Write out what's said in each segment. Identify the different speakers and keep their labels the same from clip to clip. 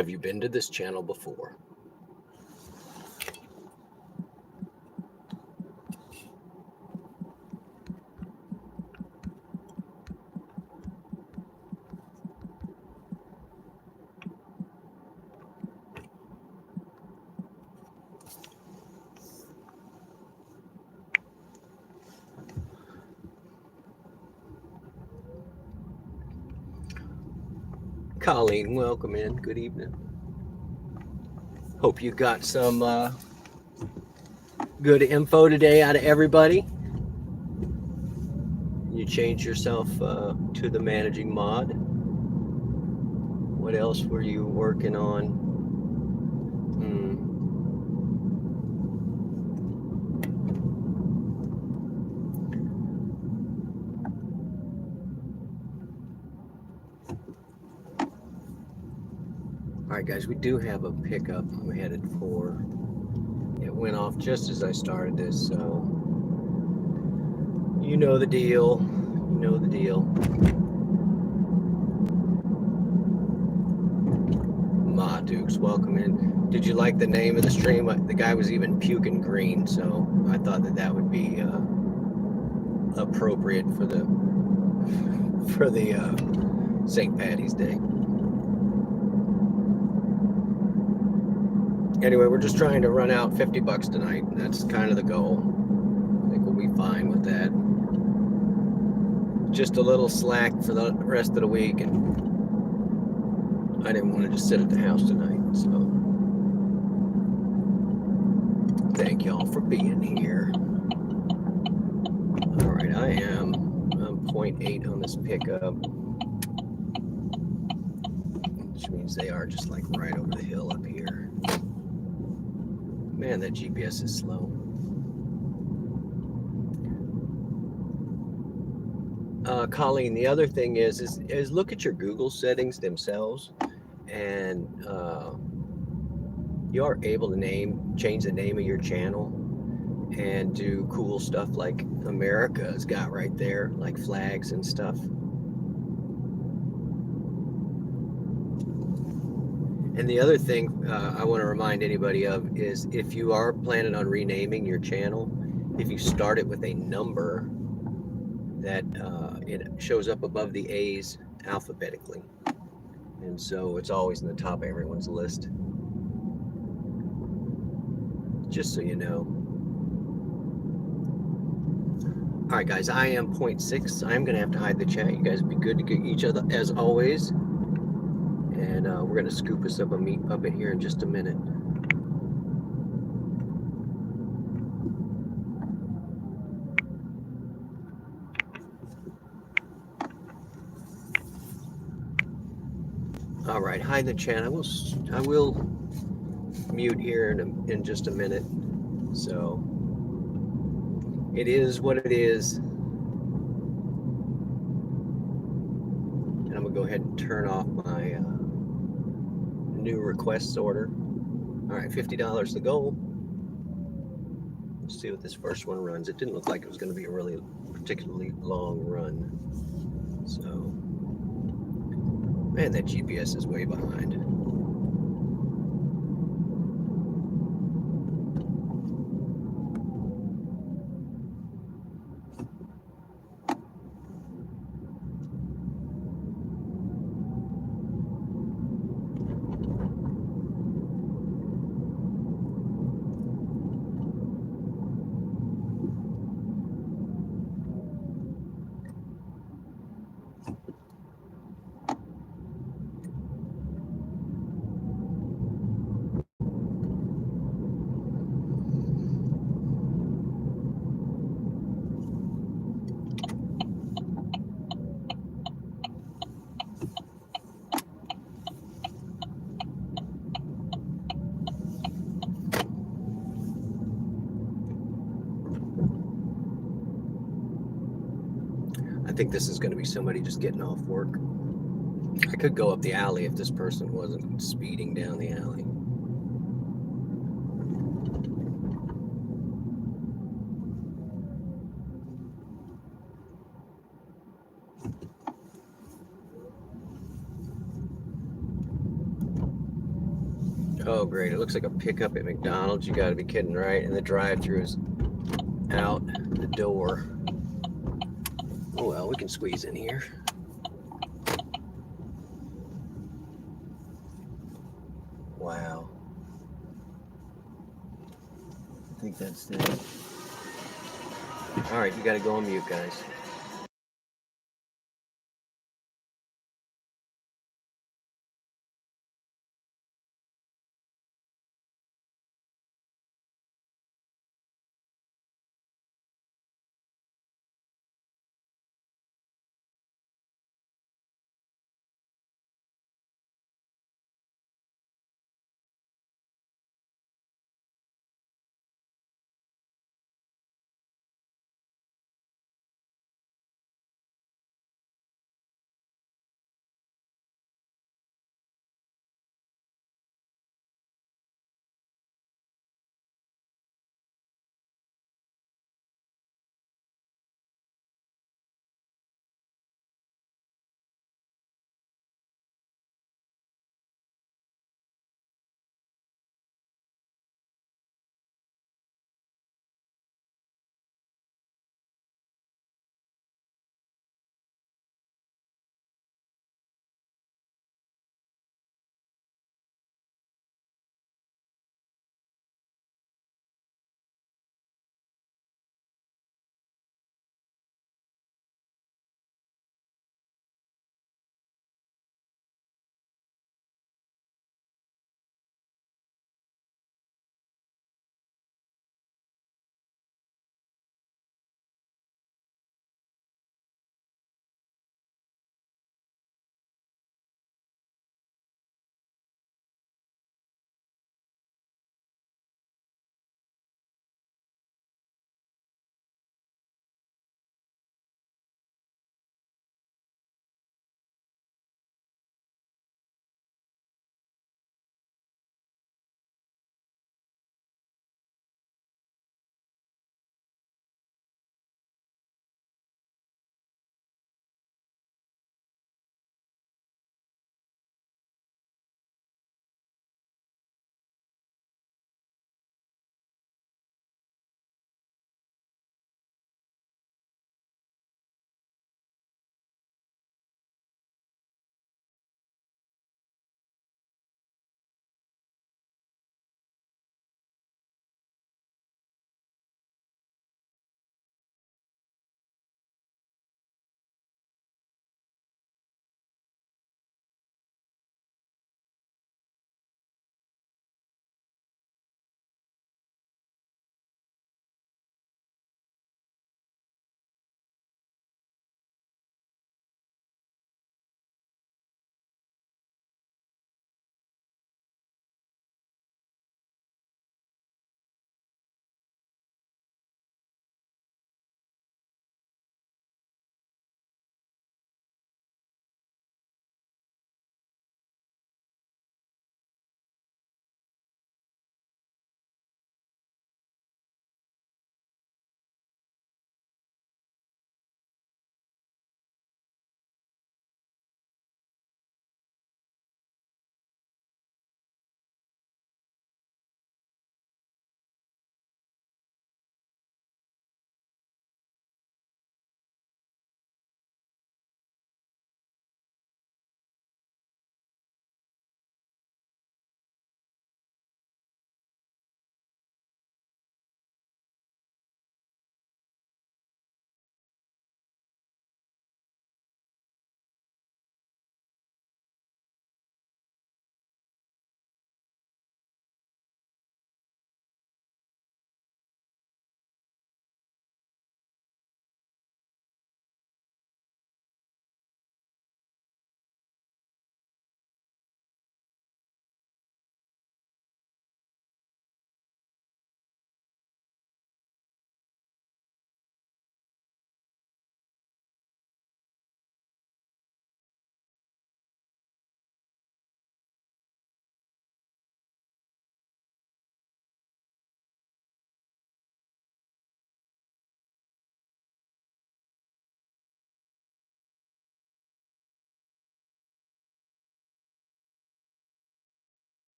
Speaker 1: Have you been to this channel before? Colleen, welcome in. Good evening. Hope you got some good info today out of everybody. You changed yourself to the managing mod. What else were you working on? All right, guys, we do have a pickup I'm headed for. It went off just as I started this, so you know the deal. You know the deal. Ma Dukes, welcome in. Did you like the name of the stream? The guy was even puking green, so I thought that would be appropriate for the St. Patty's Day. Anyway, we're just trying to run out $50 tonight. That's kind of the goal. I think we'll be fine with that. Just a little slack for the rest of the week, and I didn't want to just sit at the house tonight, so thank y'all for being here. All right, I'm 0.8 on this pickup, which means they are just like right over the hill up here. Man, that GPS is slow. Colleen, the other thing is look at your Google settings themselves, and you are able to change the name of your channel and do cool stuff like America's got right there, like flags and stuff. And the other thing I want to remind anybody of is if you are planning on renaming your channel, if you start it with a number, that it shows up above the A's alphabetically. And so it's always in the top of everyone's list. Just so you know. All right, guys, I am 0.6. I'm going to have to hide the chat. You guys be good to get each other as always. And we're going to scoop us up a meat puppet here in just a minute. All right, hide the chat. I will mute here in just a minute. So it is what it is. And I'm going to go ahead and turn off my new requests order. All right, $50 the goal. Let's see what this first one runs. It didn't look like it was going to be a really particularly long run. So, man, that GPS is way behind. I think this is going to be somebody just getting off work. I could go up the alley if this person wasn't speeding down the alley. great. It looks like a pickup at McDonald's. You got to be kidding, right? And the drive-through is out the door. Oh well, we can squeeze in here. Wow. I think that's it. All right, you got to go on mute, guys.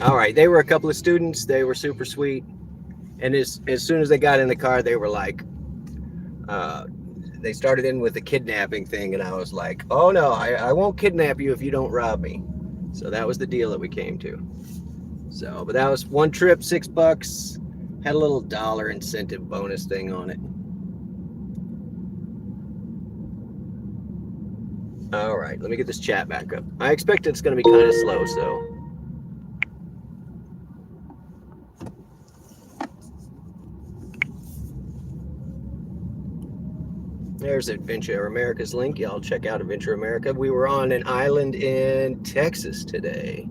Speaker 1: All right, they were a couple of students. They were super sweet, and as soon as they got in the car, they were like, uh, they started in with the kidnapping thing, and I was like, oh no, I won't kidnap you if you don't rob me. So that was the deal that we came to. So, but that was one trip, $6. Had a little dollar incentive bonus thing on it. All right, let me get this chat back up. I expect it's going to be kind of slow, so. There's Adventure America's link. Y'all check out Adventure America. We were on an island in Texas today.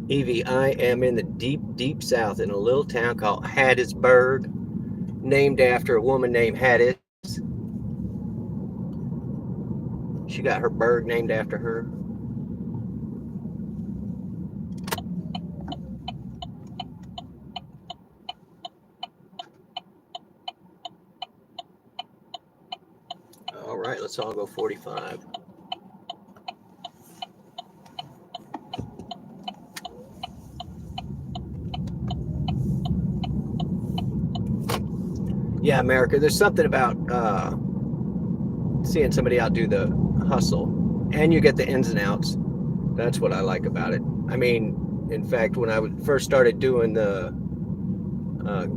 Speaker 1: Evie, I am in the deep, deep south in a little town called Hattiesburg, named after a woman named Hatties. She got her burg named after her. All right, let's all go 45. Yeah, America, there's something about seeing somebody outdo the hustle, and you get the ins and outs. That's what I like about it. I mean, in fact, when I first started doing the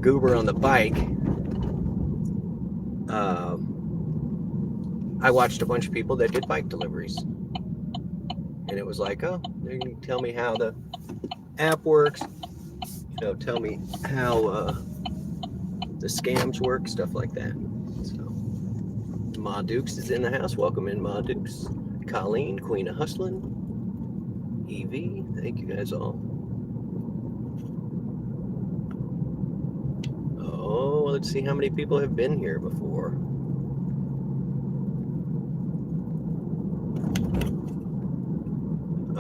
Speaker 1: goober on the bike, I watched a bunch of people that did bike deliveries, and it was like, oh, they can tell me how the app works, tell me how the scams work, stuff like that. So Ma Dukes is in the house. Welcome in, Ma Dukes. Colleen, Queen of Hustlin'. Evie, thank you guys all. Oh, let's see how many people have been here before.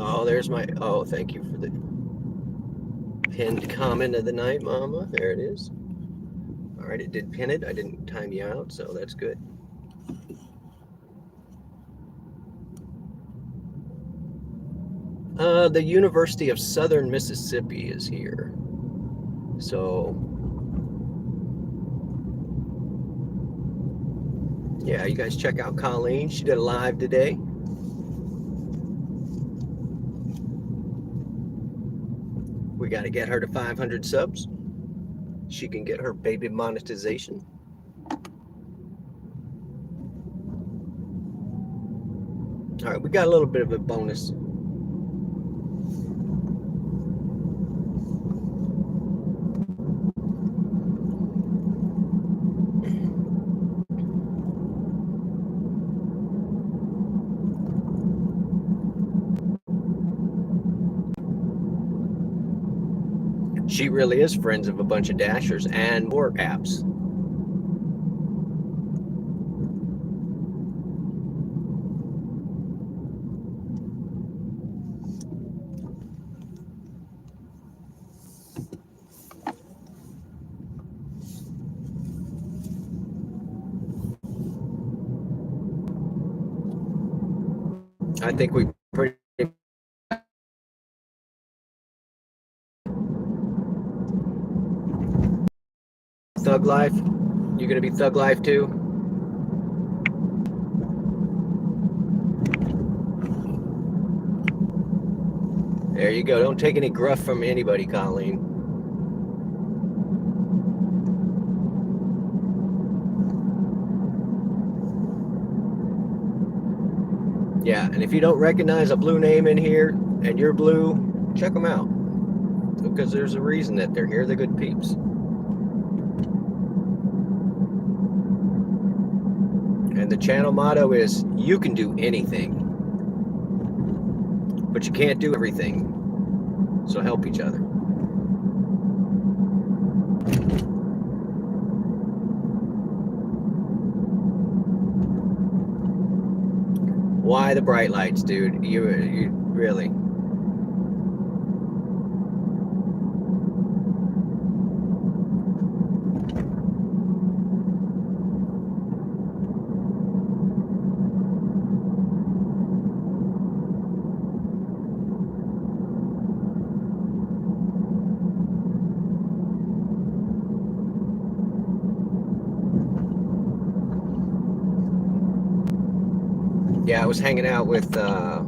Speaker 1: Oh, there's my, oh, thank you for the pinned comment of the night, Mama. There it is. All right, it did pin it. I didn't time you out, so that's good. The University of Southern Mississippi is here. So, yeah, you guys check out Colleen. She did a live today. We got to get her to 500 subs. She can get her baby monetization. All right, we got a little bit of a bonus. She really is friends of a bunch of dashers and more apps. I think we pretty Thug Life. You gonna be Thug Life too? There you go. Don't take any gruff from anybody, Colleen. Yeah, and if you don't recognize a blue name in here and you're blue, check them out. Because there's a reason that they're here. They're good peeps. And the channel motto is, you can do anything, but you can't do everything. So help each other. Why the bright lights, dude? You really? Yeah, I was hanging out with the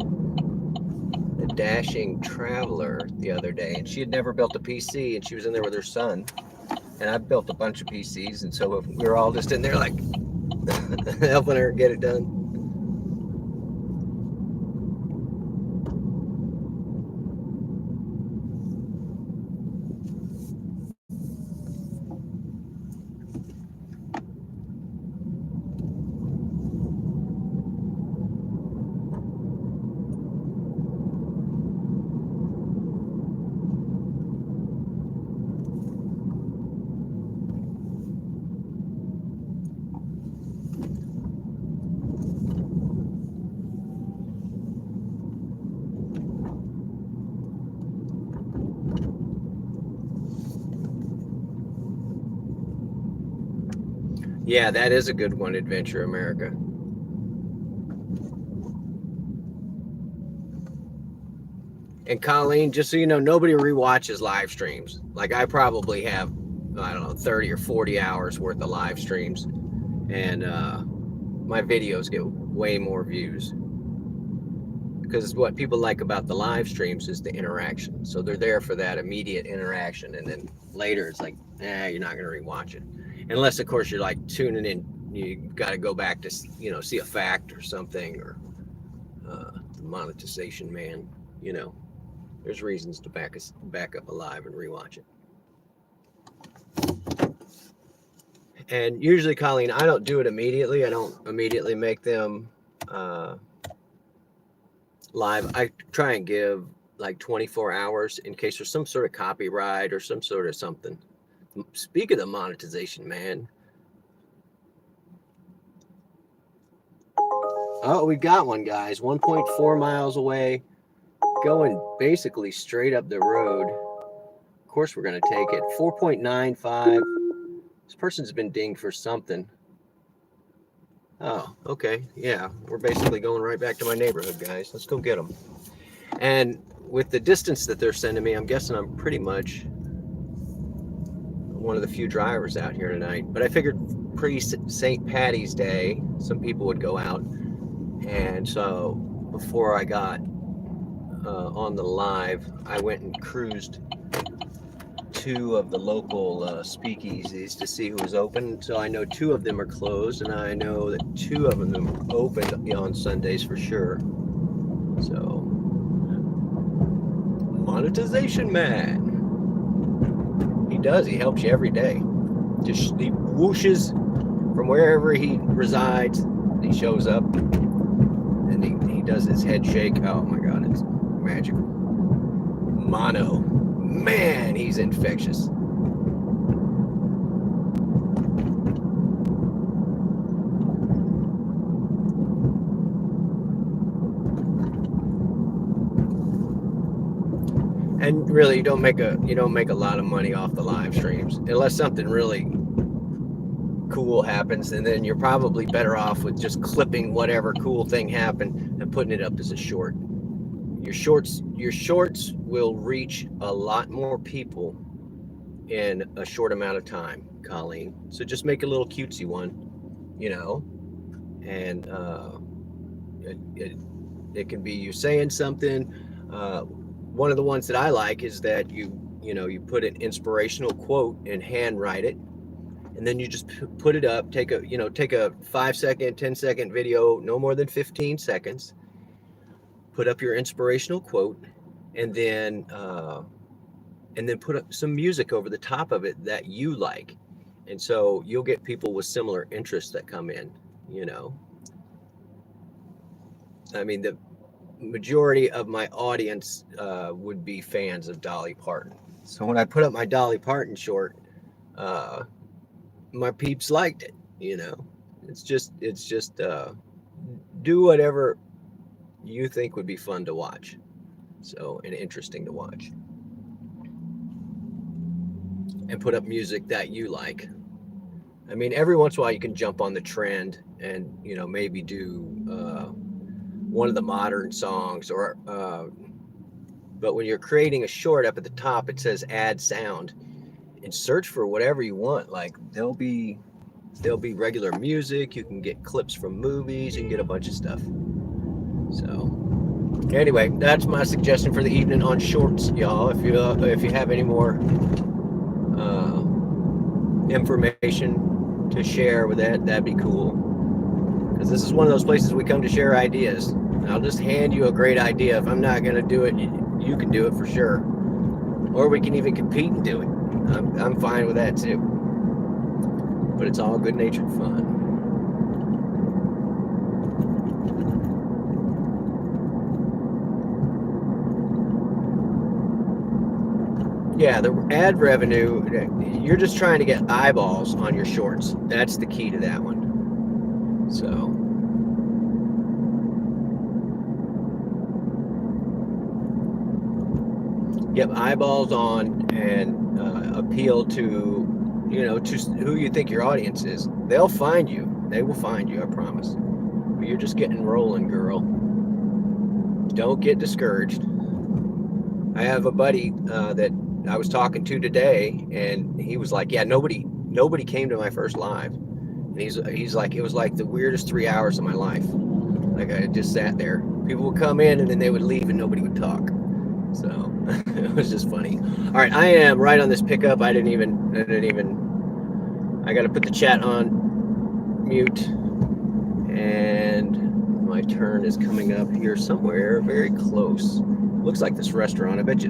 Speaker 1: Dashing Traveler the other day, and she had never built a PC, and she was in there with her son. And I've built a bunch of PCs, and so we were all just in there like helping her get it done. Yeah, that is a good one, Adventure America. And Colleen, just so you know, nobody rewatches live streams. Like I probably have, I don't know, 30 or 40 hours worth of live streams, and my videos get way more views. Because what people like about the live streams is the interaction. So they're there for that immediate interaction, and then later it's like, you're not going to rewatch it, unless of course you're like tuning in. You got to go back to see a fact or something, or the monetization man. There's reasons to back up a live and rewatch it. And usually, Colleen, I don't do it immediately. I don't immediately make them live. I try and give like 24 hours in case there's some sort of copyright or some sort of something. Speak of the monetization, man. Oh, we got one, guys. 1.4 miles away, going basically straight up the road. Of course, we're going to take it. 4.95. This person's been dinged for something. Oh, okay. Yeah, we're basically going right back to my neighborhood, guys. Let's go get them. And with the distance that they're sending me, I'm guessing I'm pretty much one of the few drivers out here tonight. But I figured pre-St. Patty's Day, some people would go out. And so before I got on the live, I went and cruised two of the local speakeasies to see who was open. So I know two of them are closed, and I know that two of them are open on Sundays for sure. So, monetization man. He does. He helps you every day. Just he whooshes from wherever he resides. He shows up, and he does his head shake. Oh my God, it's magical. Mono. Man, he's infectious. And really, you don't make a lot of money off the live streams unless something really cool happens, and then you're probably better off with just clipping whatever cool thing happened and putting it up as a short. Your shorts will reach a lot more people in a short amount of time, Colleen. So just make a little cutesy one, and it can be you saying something. One of the ones that I like is that you put an inspirational quote and handwrite it, and then you just put it up. Take a 5-second, 10-second video, no more than 15 seconds. Put up your inspirational quote, and then put up some music over the top of it that you like, and so you'll get people with similar interests that come in. I mean, the majority of my audience would be fans of Dolly Parton. So when I put up my Dolly Parton short, my peeps liked it. It's just do whatever you think would be fun to watch, and interesting to watch, and put up music that you like. I mean, every once in a while you can jump on the trend and maybe do one of the modern songs, or but when you're creating a short, up at the top it says add sound, and search for whatever you want. Like there'll be regular music, you can get clips from movies, you can get a bunch of stuff. So anyway, that's my suggestion for the evening on shorts, y'all. If you have any more uh, information to share with that, that'd be cool. Because this is one of those places we come to share ideas. I'll just hand you a great idea. If I'm not going to do it, you can do it for sure. Or we can even compete and do it. I'm fine with that too. But it's all good natured fun. Yeah, the ad revenue, you're just trying to get eyeballs on your shorts. That's the key to that one. So, get eyeballs on and appeal to, to who you think your audience is. They'll find you. They will find you, I promise. But you're just getting rolling, girl. Don't get discouraged. I have a buddy that I was talking to today, and he was like, "Yeah, nobody came to my first live." And he's like, "It was like the weirdest 3 hours of my life. Like I just sat there. People would come in, and then they would leave, and nobody would talk." So it was just funny. All right, I am right on this pickup. I got to put the chat on mute, and my turn is coming up here somewhere very close. Looks like this restaurant. I bet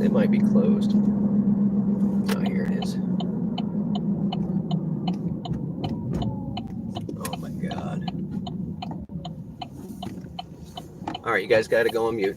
Speaker 1: it might be closed. Oh, here it is. Oh my God. All right, you guys got to go on mute.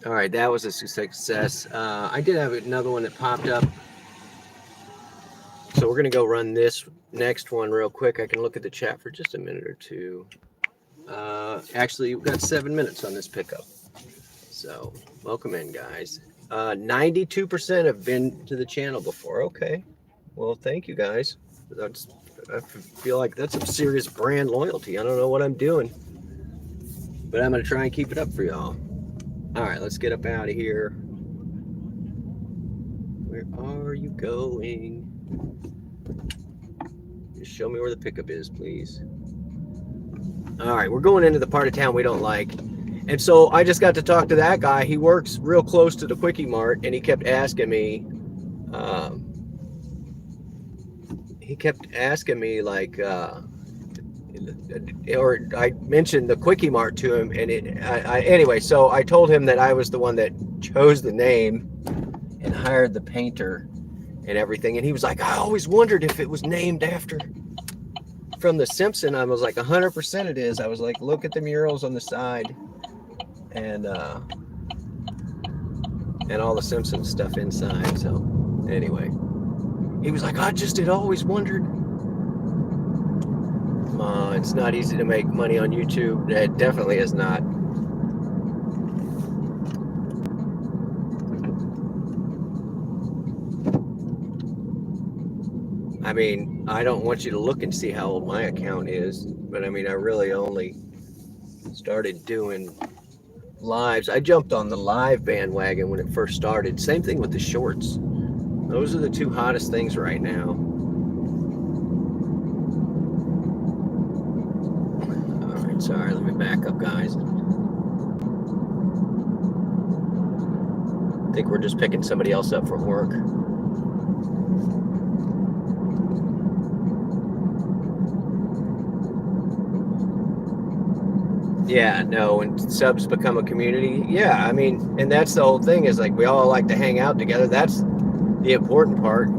Speaker 1: All right, that was a success. I did have another one that popped up. So we're going to go run this next one real quick. I can look at the chat for just a minute or two. Actually, we've got 7 minutes on this pickup. So welcome in, guys. 92% have been to the channel before. Okay. Well, thank you, guys. I feel like that's some serious brand loyalty. I don't know what I'm doing, but I'm going to try and keep it up for y'all. All right, let's get up out of here. Where are you going? Just show me where the pickup is, please. All right, we're going into the part of town we don't like. And so I just got to talk to that guy. He works real close to the Quickie Mart, and he kept asking me, like, or I mentioned the Quickie Mart to him, and anyway, so I told him that I was the one that chose the name and hired the painter and everything, and he was like, I always wondered if it was named after from The Simpsons. I was like, 100% it is. I was like, look at the murals on the side, and all the Simpsons stuff inside. So anyway, he was like, I just had always wondered. It's not easy to make money on YouTube. It definitely is not. I mean, I don't want you to look and see how old my account is, but I mean, I really only started doing lives. I jumped on the live bandwagon when it first started. Same thing with the shorts. Those are the two hottest things right now. All right, sorry, let me back up, guys. I think we're just picking somebody else up from work. Yeah, no, when subs become a community, yeah, I mean, and that's the whole thing, is like we all like to hang out together. That's the important part.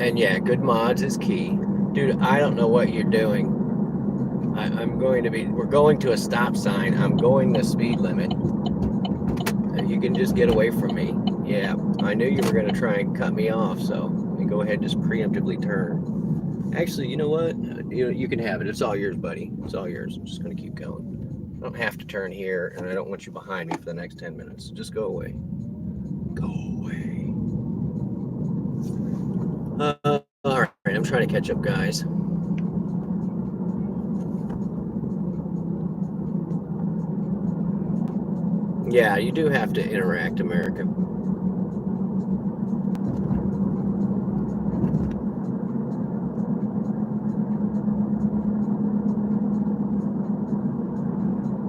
Speaker 1: And yeah, good mods is key. Dude, I don't know what you're doing. We're going to a stop sign. I'm going the speed limit. You can just get away from me. Yeah, I knew you were going to try and cut me off, so let me go ahead and just preemptively turn. Actually, you know what? You can have it. It's all yours, buddy. It's all yours. I'm just going to keep going. I don't have to turn here, and I don't want you behind me for the next 10 minutes. Just go away. Go away. All right, I'm trying to catch up, guys. Yeah, you do have to interact, America.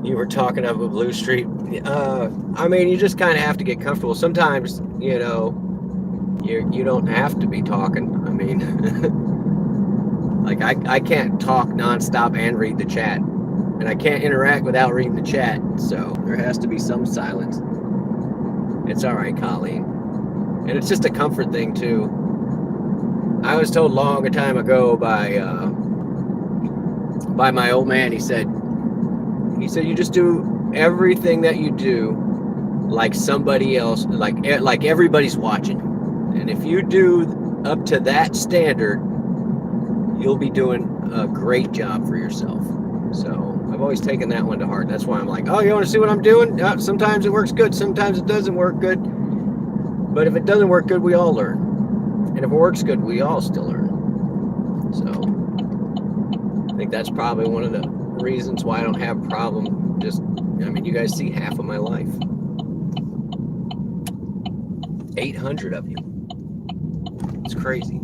Speaker 1: You were talking of a blue streak. I mean, you just kind of have to get comfortable. Sometimes, you don't have to be talking. I mean, like I can't talk nonstop and read the chat, and I can't interact without reading the chat. So there has to be some silence. It's all right, Colleen, and it's just a comfort thing too. I was told long a time ago by my old man. He said you just do everything that you do like somebody else, like everybody's watching, and if you do up to that standard, you'll be doing a great job for yourself. So I've always taken that one to heart. That's why I'm like, oh, you want to see what I'm doing? Sometimes it works good, sometimes it doesn't work good, but if it doesn't work good, we all learn, and if it works good, we all still learn. So I think that's probably one of the reasons why I don't have a problem. You guys see half of my life. 800 of you. It's crazy.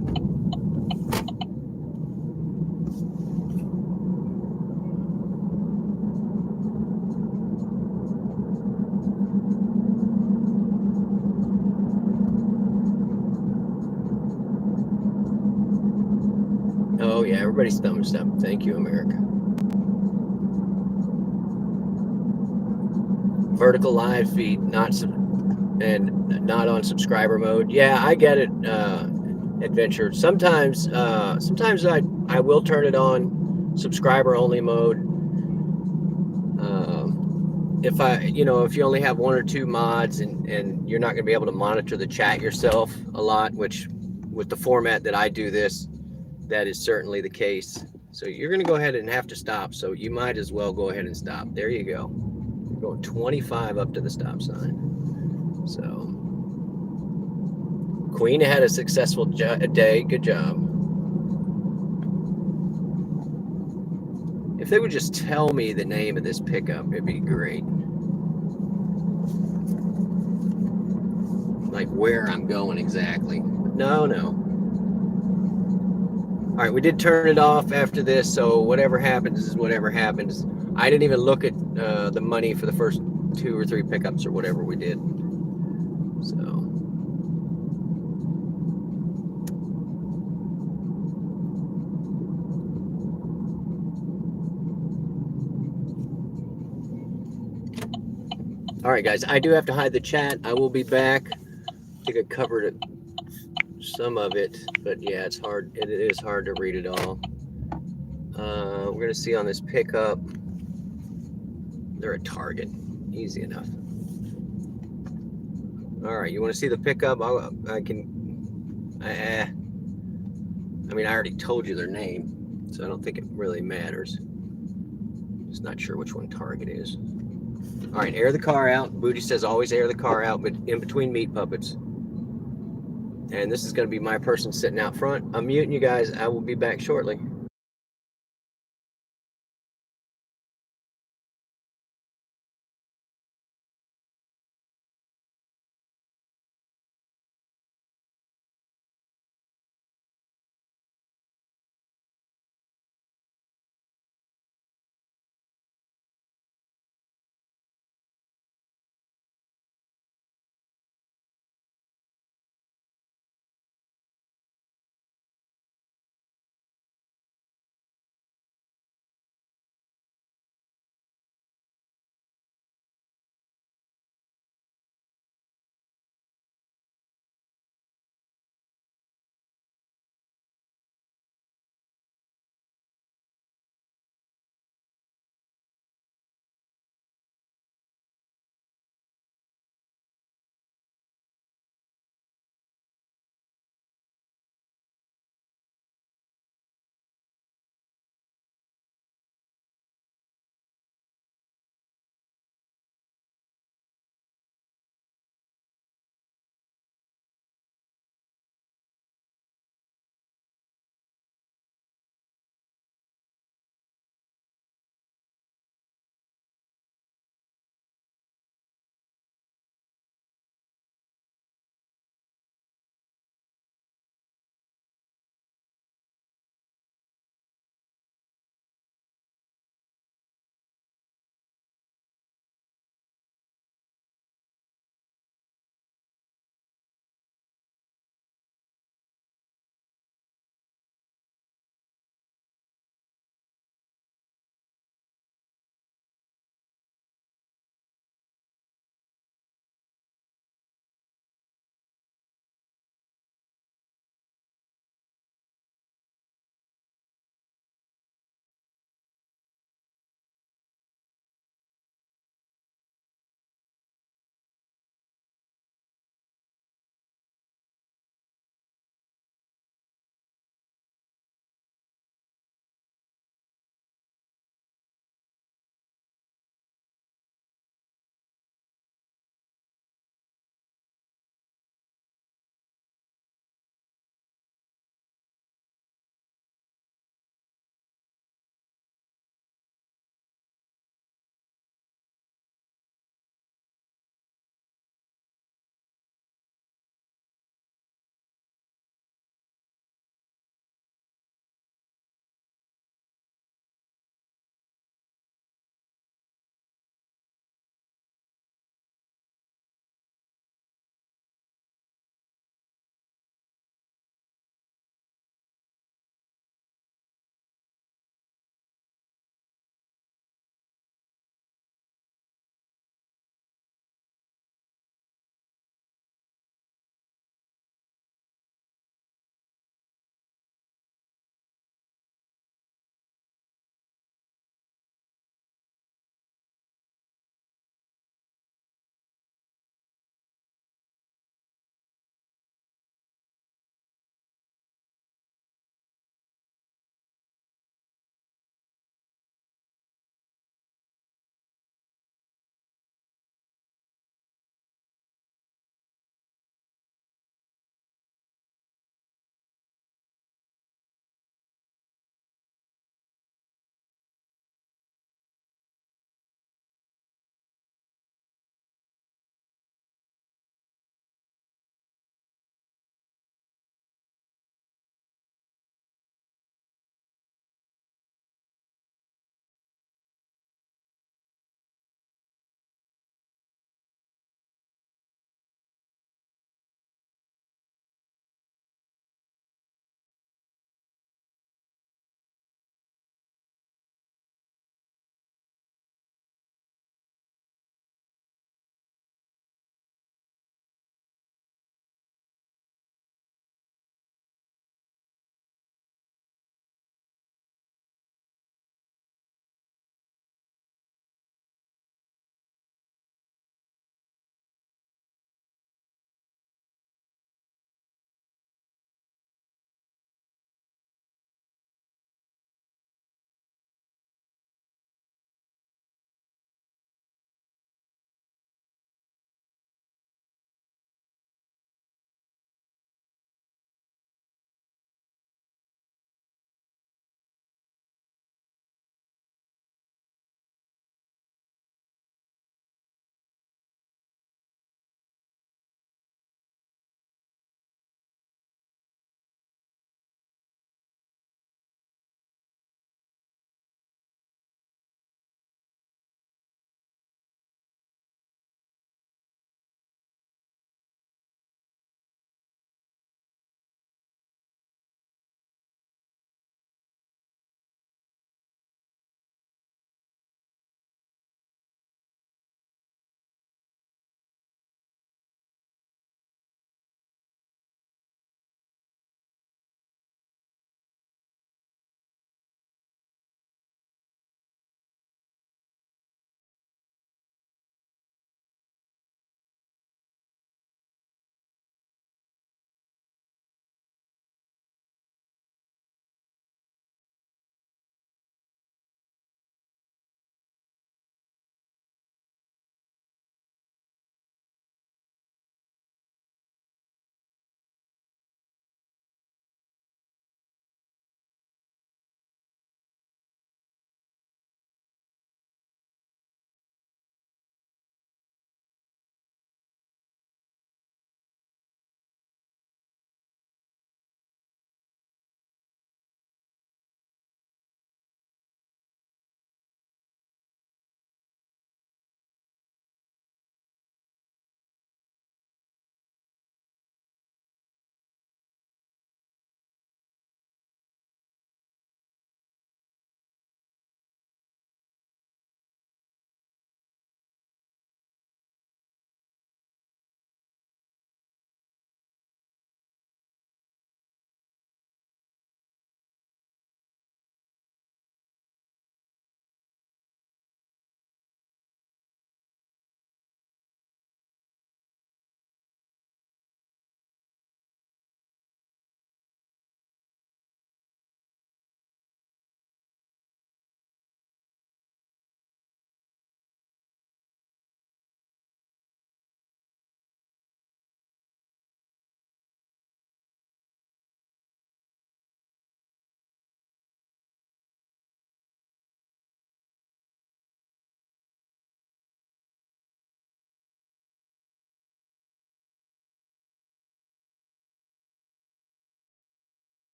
Speaker 1: Oh yeah, everybody's thumbs up. Thank you, America. vertical live feed, and not on subscriber mode. Yeah, I get it, Adventure. Sometimes I will turn it on subscriber only mode. If you only have one or two mods and you're not going to be able to monitor the chat yourself a lot, which with the format that I do this, that is certainly the case. So you're going to go ahead and have to stop. So you might as well go ahead and stop. There you go. You're going 25 up to the stop sign. So Queen had a successful day. Good job. If they would just tell me the name of this pickup, it'd be great. Like where I'm going exactly. No. All right, we did turn it off after this, so whatever happens is whatever happens. I didn't even look at the money for the first 2 or 3 pickups or whatever we did. So. All right, guys, I do have to hide the chat. I will be back. I think I covered some of it, but yeah, it's hard. It is hard to read it all. We're going to see on this pickup. They're a Target. Easy enough. All right, you want to see the pickup? I can. I mean, I already told you their name, so I don't think it really matters. Just not sure which one Target is. All right, air the car out. Booty says always air the car out, but in between meat puppets. And this is going to be my person sitting out front. I'm muting you guys. I will be back shortly.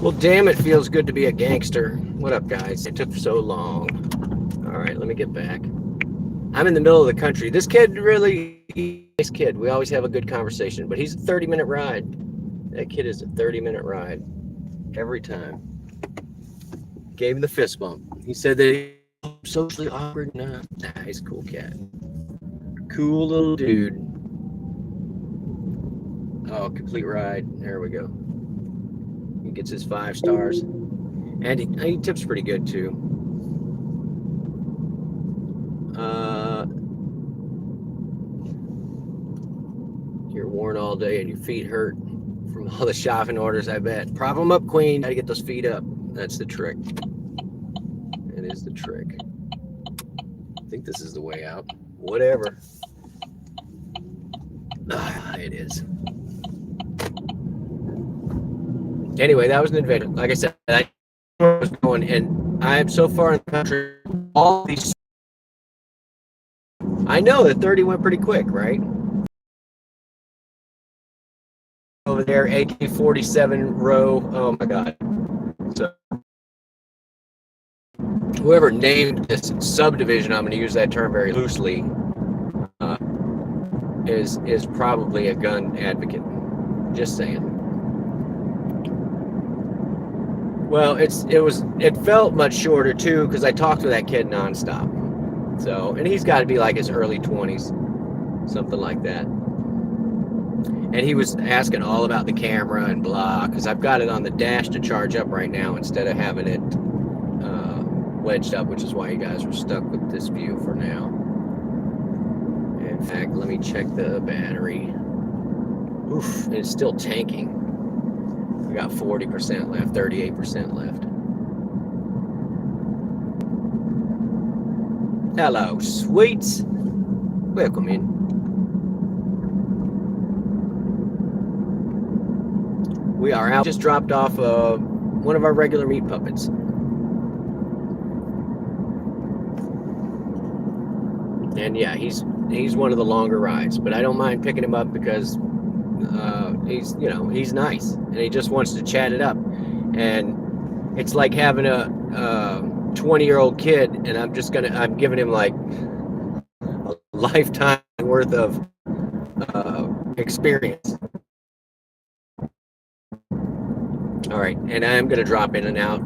Speaker 1: Well, damn, it feels good to be a gangster. What up, guys? It took so long. All right, let me get back. I'm in the middle of the country. This kid really, nice kid. We always have a good conversation, but he's a 30-minute ride. That kid is a 30-minute ride every time. Gave him the fist bump. He said that he's socially awkward. Nah, he's a cool cat. Cool little dude. Oh, complete ride. There we go. He gets his 5 stars. And he tips pretty good, too. You're worn all day and your feet hurt from all the shopping orders, I bet. Prop them up, Queen. Gotta get those feet up. That's the trick. It is the trick. I think this is the way out. Whatever. It is. Anyway, that was an adventure. Like I said, I was going, and I am so far in the country. All these. I know that 30 went pretty quick, right? Over there, AK-47 row. Oh my God. So, whoever named this subdivision, I'm going to use that term very loosely, is probably a gun advocate. Just saying. Well, it felt much shorter too because I talked to that kid nonstop. So, and he's got to be like his early 20s, something like that. And he was asking all about the camera and blah, because I've got it on the dash to charge up right now instead of having it wedged up, which is why you guys are stuck with this view for now. In fact, let me check the battery. Oof, it's still tanking. We got 40% left, 38% left. Hello, sweets. Welcome in. We are out. Just dropped off one of our regular meat puppets. And yeah, he's one of the longer rides, but I don't mind picking him up because he's nice and he just wants to chat it up. And it's like having a 20-year-old kid, and I'm giving him like a lifetime worth of experience. All right, and I'm gonna drop in and out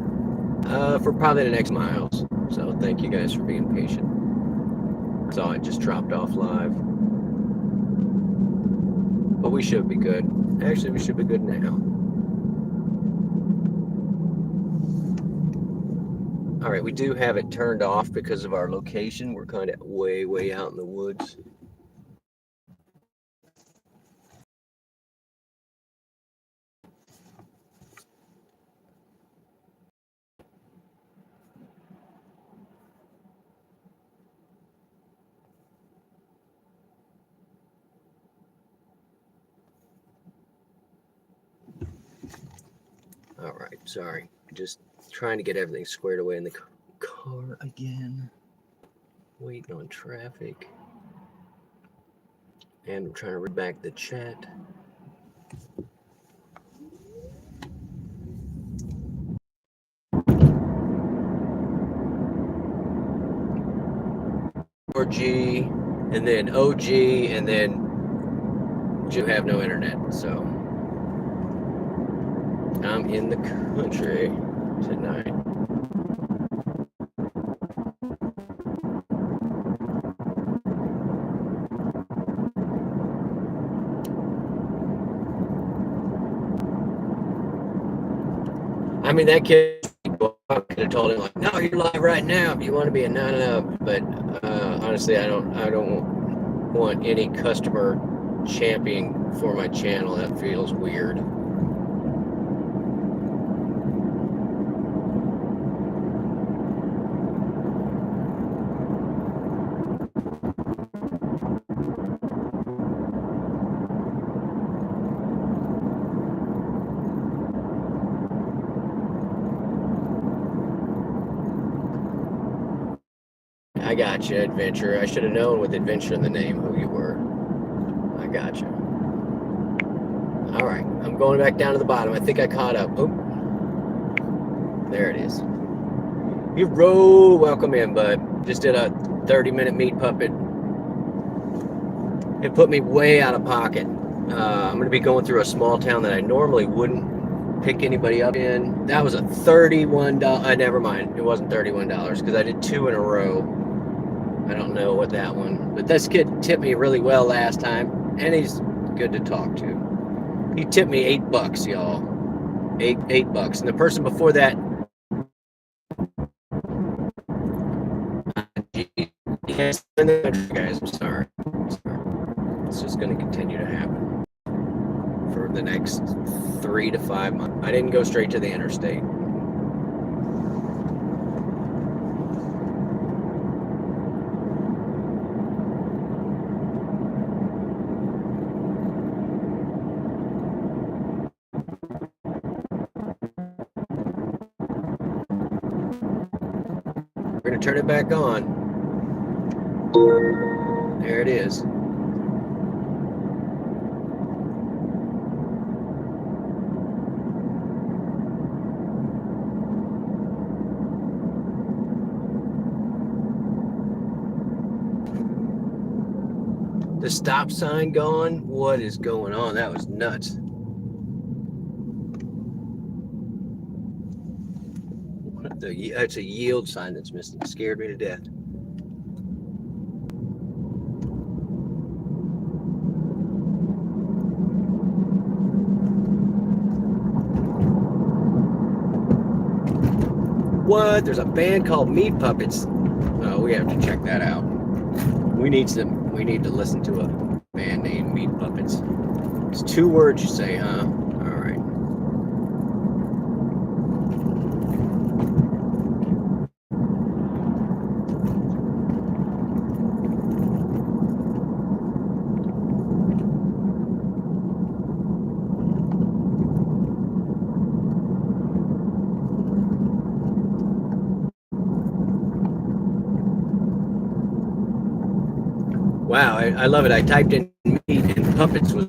Speaker 1: for probably the next miles. So thank you guys for being patient. So I just dropped off live, but we should be good. Actually, we should be good now. All right, we do have it turned off because of our location. We're kind of way out in the woods. All right, sorry. Just trying to get everything squared away in the car again. Waiting on traffic. And I'm trying to read back the chat. G, and then OG, and then you have no internet, so I'm in the country tonight. I mean, that kid, I could have told him like, no, you're live right now if you want to be a 9-0. But honestly, I don't want any customer championing for my channel. That feels weird. I got you, Adventure. I should have known with Adventure in the name who you were. I got you. All right, I'm going back down to the bottom. I think I caught up. Oop. There it is. Hero, welcome in, bud. Just did a 30-minute meat puppet. It put me way out of pocket. I'm going to be going through a small town that I normally wouldn't pick anybody up in. That was a $31. Never mind. It wasn't $31 because I did 2 in a row. I don't know what that one. But this kid tipped me really well last time, and he's good to talk to. He tipped me $8, y'all. $8. And the person before that, yes, guys, I'm sorry. It's just going to continue to happen for the next 3 to 5 months. I didn't go straight to the interstate. We're going to turn it back on. There it is. The stop sign gone? What is going on? That was nuts. It's a yield sign that's missing. It scared me to death. What? There's a band called Meat Puppets. Oh, we have to check that out. We need to listen to a band named Meat Puppets. It's 2 words you say, huh? All right. Wow, I love it. I typed in meat and puppets was.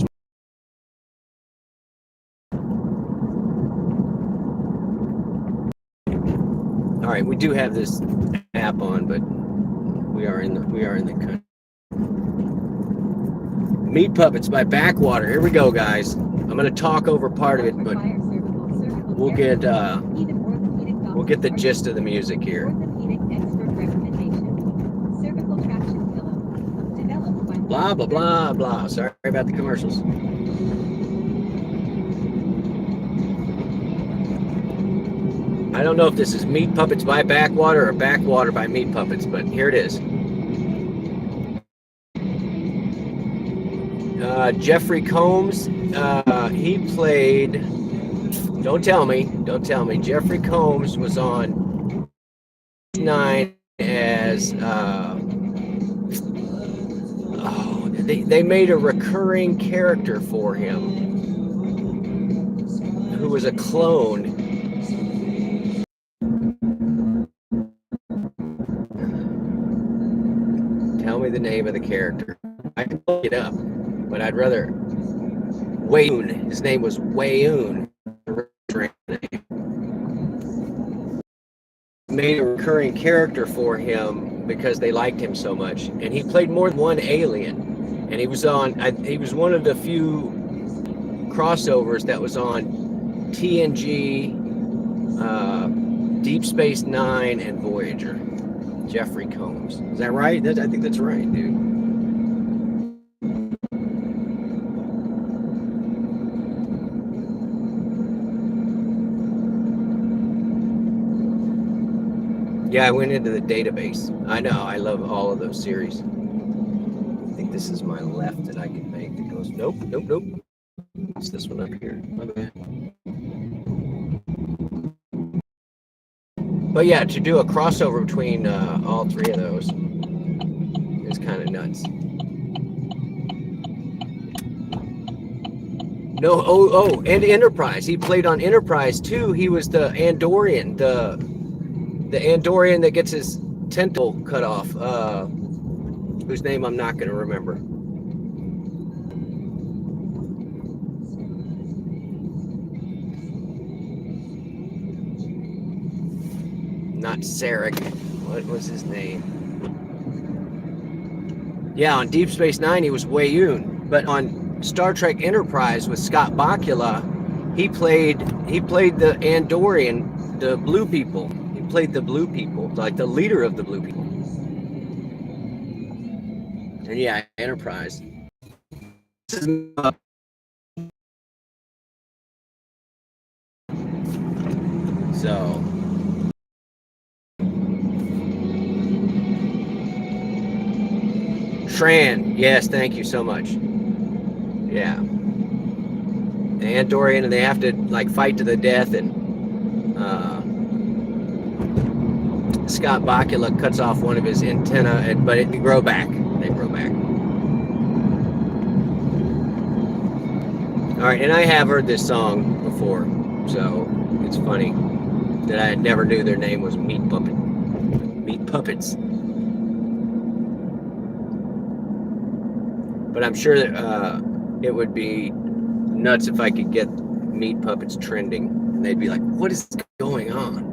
Speaker 1: All right, we do have this app on, but we are in the country. Meat Puppets by Backwater. Here we go, guys. I'm gonna talk over part of it, but we'll get the gist of the music here. Blah, blah, blah, blah. Sorry about the commercials. I don't know if this is Meat Puppets by Backwater or Backwater by Meat Puppets, but here it is. Jeffrey Combs, he played, don't tell me, Jeffrey Combs was on 9 as, they made a recurring character for him who was a clone. Tell me the name of the character. I can look it up, but I'd rather. Wayoon. His name was Wayoon. Made a recurring character for him because they liked him so much, and he played more than one alien. And he was one of the few crossovers that was on TNG, Deep Space Nine, and Voyager. Jeffrey Combs. Is that right? I think that's right, dude. Yeah, I went into the database. I know, I love all of those series. I think this is my left that I can make that goes, nope. It's this one up here. My bad. But yeah, to do a crossover between all 3 of those is kind of nuts. No, and Enterprise. He played on Enterprise too. He was the Andorian, the Andorian that gets his tentacle cut off, whose name I'm not going to remember. not Sarek. What was his name? Yeah, on Deep Space Nine he was Weyoun, but on Star Trek Enterprise with Scott Bakula, he played the Andorian, the blue people. He played the blue people, like the leader of the blue people. And yeah, Enterprise. So Shran, yes, thank you so much. Yeah. The Andorian, and they have to like fight to the death, and Scott Bakula cuts off one of his antenna, but it grow back. They grow back. All right, and I have heard this song before, so it's funny that I never knew their name was Meat Puppets. But I'm sure that it would be nuts if I could get Meat Puppets trending, and they'd be like, "What is going on?"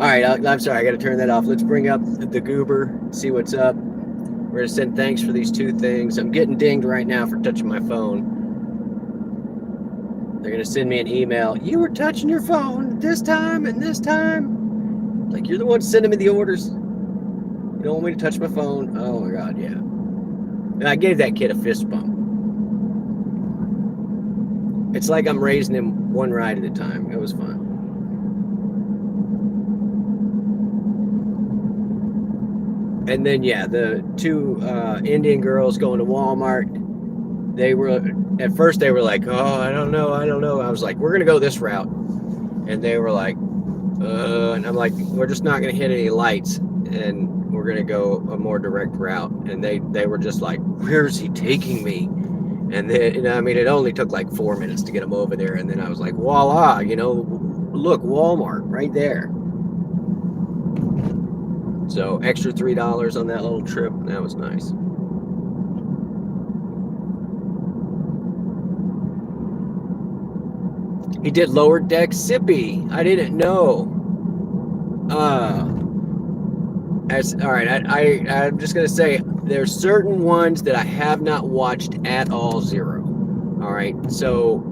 Speaker 1: All right, I'm sorry, I got to turn that off. Let's bring up the Goober, see what's up. We're gonna send thanks for these 2 things. I'm getting dinged right now for touching my phone. They're gonna send me an email. You were touching your phone this time and this time. Like, you're the one sending me the orders. You don't want me to touch my phone. Oh my God, yeah. And I gave that kid a fist bump. It's like I'm raising him one ride at a time. It was fun. And then, yeah, the 2 Indian girls going to Walmart. They were, at first they were like, "Oh, I don't know." I was like, "We're going to go this route." And they were like, and I'm like, "We're just not going to hit any lights, and we're going to go a more direct route." And they were just like, "Where's he taking me?" And then, I mean, it only took like 4 minutes to get them over there. And then I was like, voila, look, Walmart right there. So extra $3 on that little trip. That was nice. He did Lower Deck Sippy. I didn't know. All right. I'm just gonna say there's certain ones that I have not watched at all. Zero. All right. So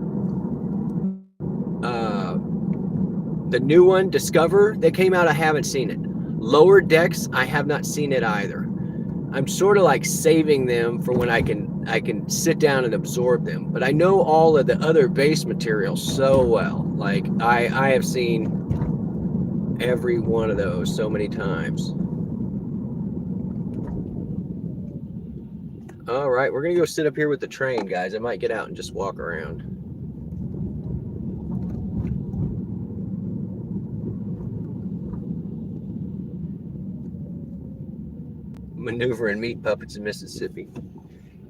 Speaker 1: the new one, Discover, that came out, I haven't seen it. Lower Decks, I have not seen it either. I'm sort of like saving them for when I can sit down and absorb them. But I know all of the other base material so well. Like I have seen every one of those so many times. All right, we're gonna go sit up here with the train, guys. I might get out and just walk around. Maneuvering meat puppets in Mississippi.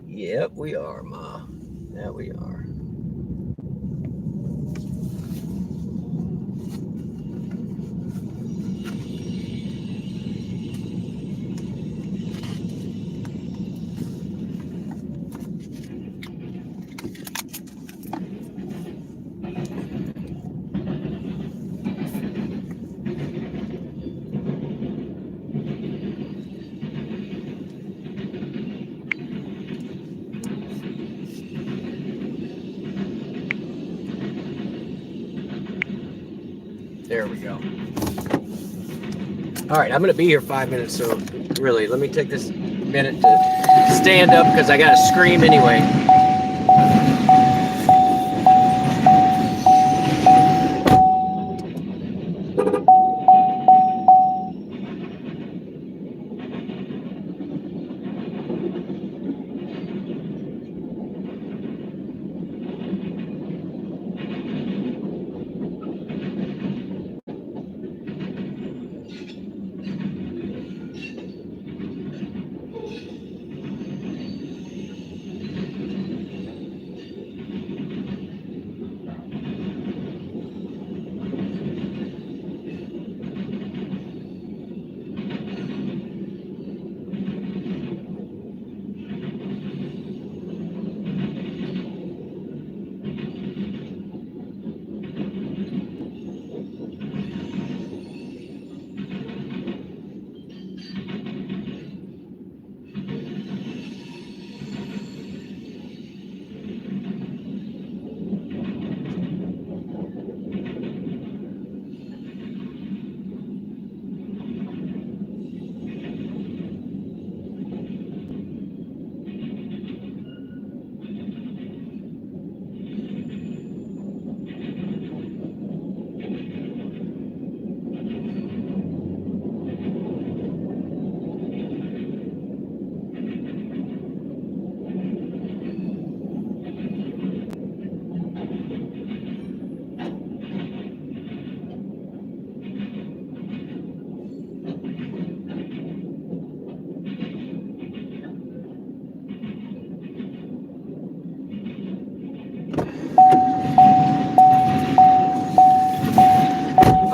Speaker 1: Yep, we are, Ma. Yeah, we are. There we go. All right, I'm going to be here 5 minutes, so really, let me take this minute to stand up because I got to scream anyway.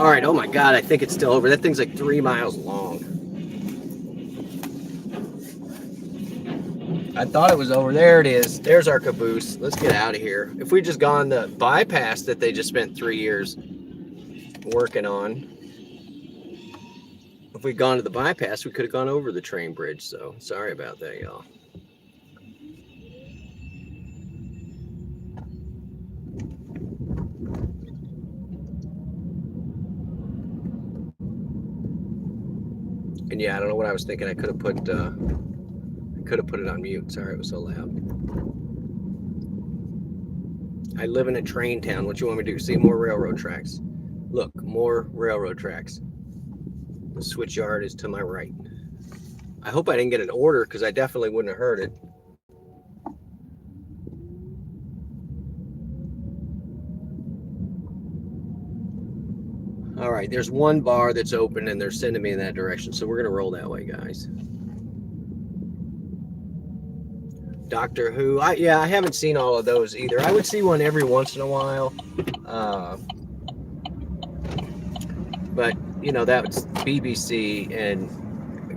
Speaker 1: All right, oh my God, I think it's still over. That thing's like 3 miles long. I thought it was over. There it is. There's our caboose. Let's get out of here. If we just gone the bypass that they just spent 3 years working on, if we'd gone to the bypass, we could have gone over the train bridge. So sorry about that, y'all. And yeah, I don't know what I was thinking. I could have put it on mute. Sorry, it was so loud. I live in a train town. What you want me to do? See more railroad tracks. Look, more railroad tracks. The switch yard is to my right. I hope I didn't get an order because I definitely wouldn't have heard it. All right, there's one bar that's open and they're sending me in that direction. So we're going to roll that way, guys. Doctor Who. I haven't seen all of those either. I would see one every once in a while. But, you know, that's BBC, and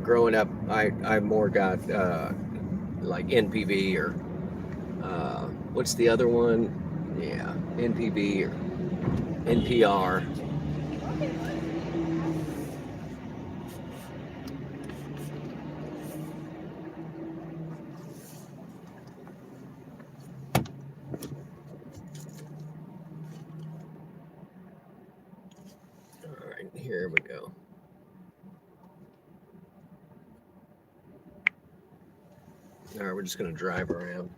Speaker 1: growing up, I more got like NPV or what's the other one? Yeah, NPV or NPR. All right, here we go. All right, we're just going to drive around.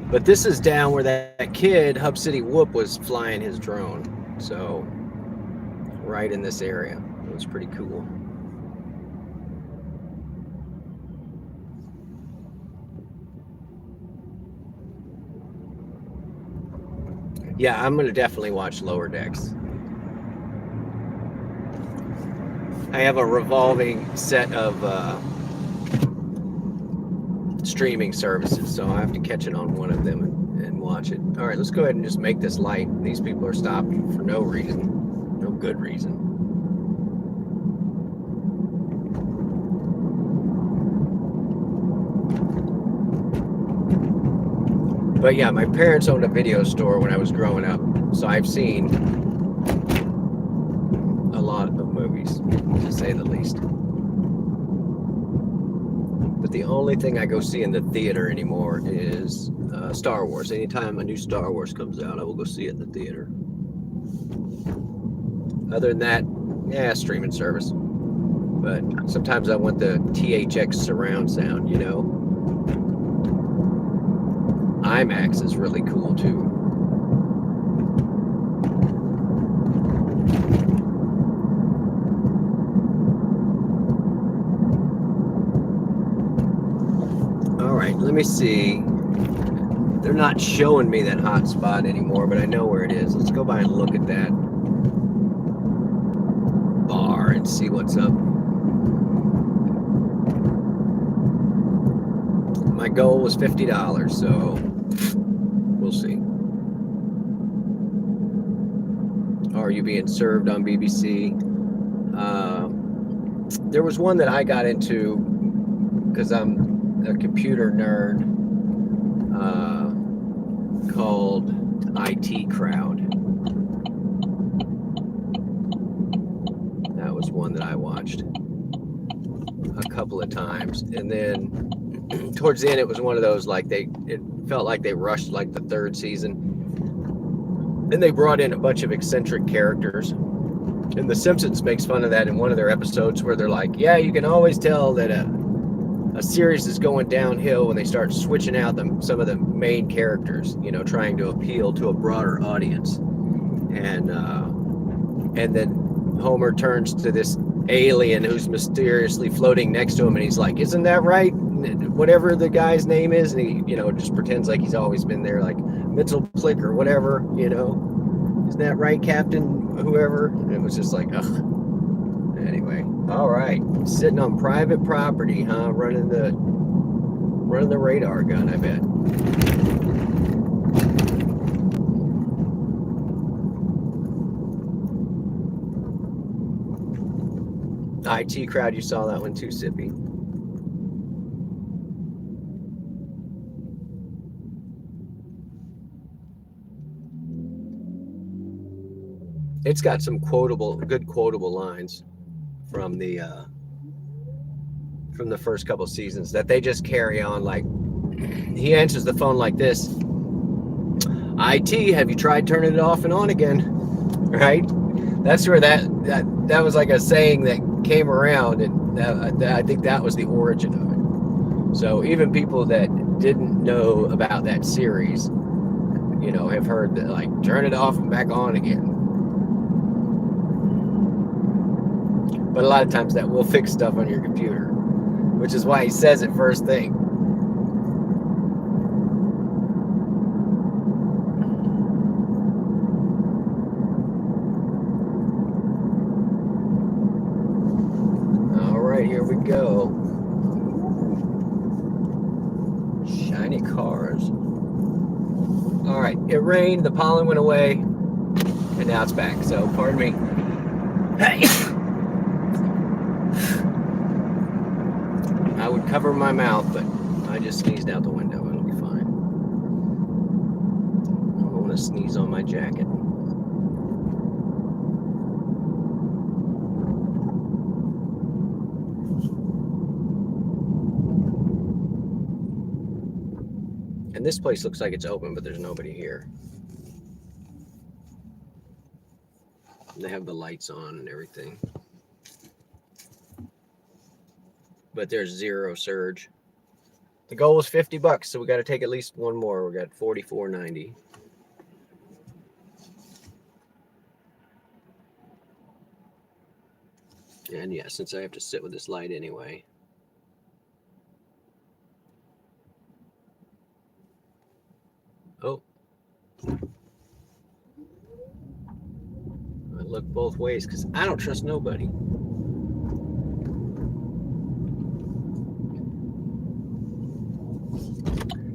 Speaker 1: But this is down where that kid, Hub City Whoop, was flying his drone. So, right in this area. It was pretty cool. Yeah, I'm going to definitely watch Lower Decks. I have a revolving set of streaming services, so I have to catch it on one of them and watch it. All right, let's go ahead and just make this light. These people are stopping for no reason, no good reason. But yeah, my parents owned a video store when I was growing up, so I've seen a lot of movies, to say the least. But the only thing I go see in the theater anymore is Star Wars. Anytime a new Star Wars comes out, I will go see it in the theater. Other than that, yeah, streaming service. But sometimes I want the THX surround sound, you know. IMAX is really cool too. All right, let me see. They're not showing me that hot spot anymore, but I know where it is. Let's go by and look at that bar and see what's up. My goal was $50, so we'll see. Are you being served on BBC? There was one that I got into because I'm a computer nerd called IT Crowd. That was one that I watched a couple of times, and then towards the end it was one of those like it felt like they rushed like the third season, and they brought in a bunch of eccentric characters, and The Simpsons makes fun of that in one of their episodes where they're like, yeah, you can always tell that a series is going downhill when they start switching out some of the main characters, you know, trying to appeal to a broader audience. And then Homer turns to this alien who's mysteriously floating next to him, and he's like, isn't that right? Whatever the guy's name is, and he, you know, just pretends like he's always been there, like Mitzelplick or whatever, you know. Isn't that right, Captain whoever? And it was just like, ugh. Anyway, all right, sitting on private property, huh? Running the radar gun, I bet. IT crowd, you saw that one too, Sippy. It's got some good quotable lines from the first couple seasons that they just carry on. Like, he answers the phone like this: IT, have you tried turning it off and on again? Right? That's where that was like a saying that came around, and I think that was the origin of it. So even people that didn't know about that series, you know, have heard that, like, turn it off and back on again. But a lot of times that will fix stuff on your computer, which is why he says it first thing. All right, here we go. Shiny cars. All right, it rained, the pollen went away, and now it's back. So pardon me. Hey. I would cover my mouth, but I just sneezed out the window. It'll be fine. I don't want to sneeze on my jacket. And this place looks like it's open, but there's nobody here. They have the lights on and everything. But there's zero surge. The goal was $50, so we got to take at least one more. We got $44.90. And yeah, since I have to sit with this light anyway. Oh. I look both ways because I don't trust nobody.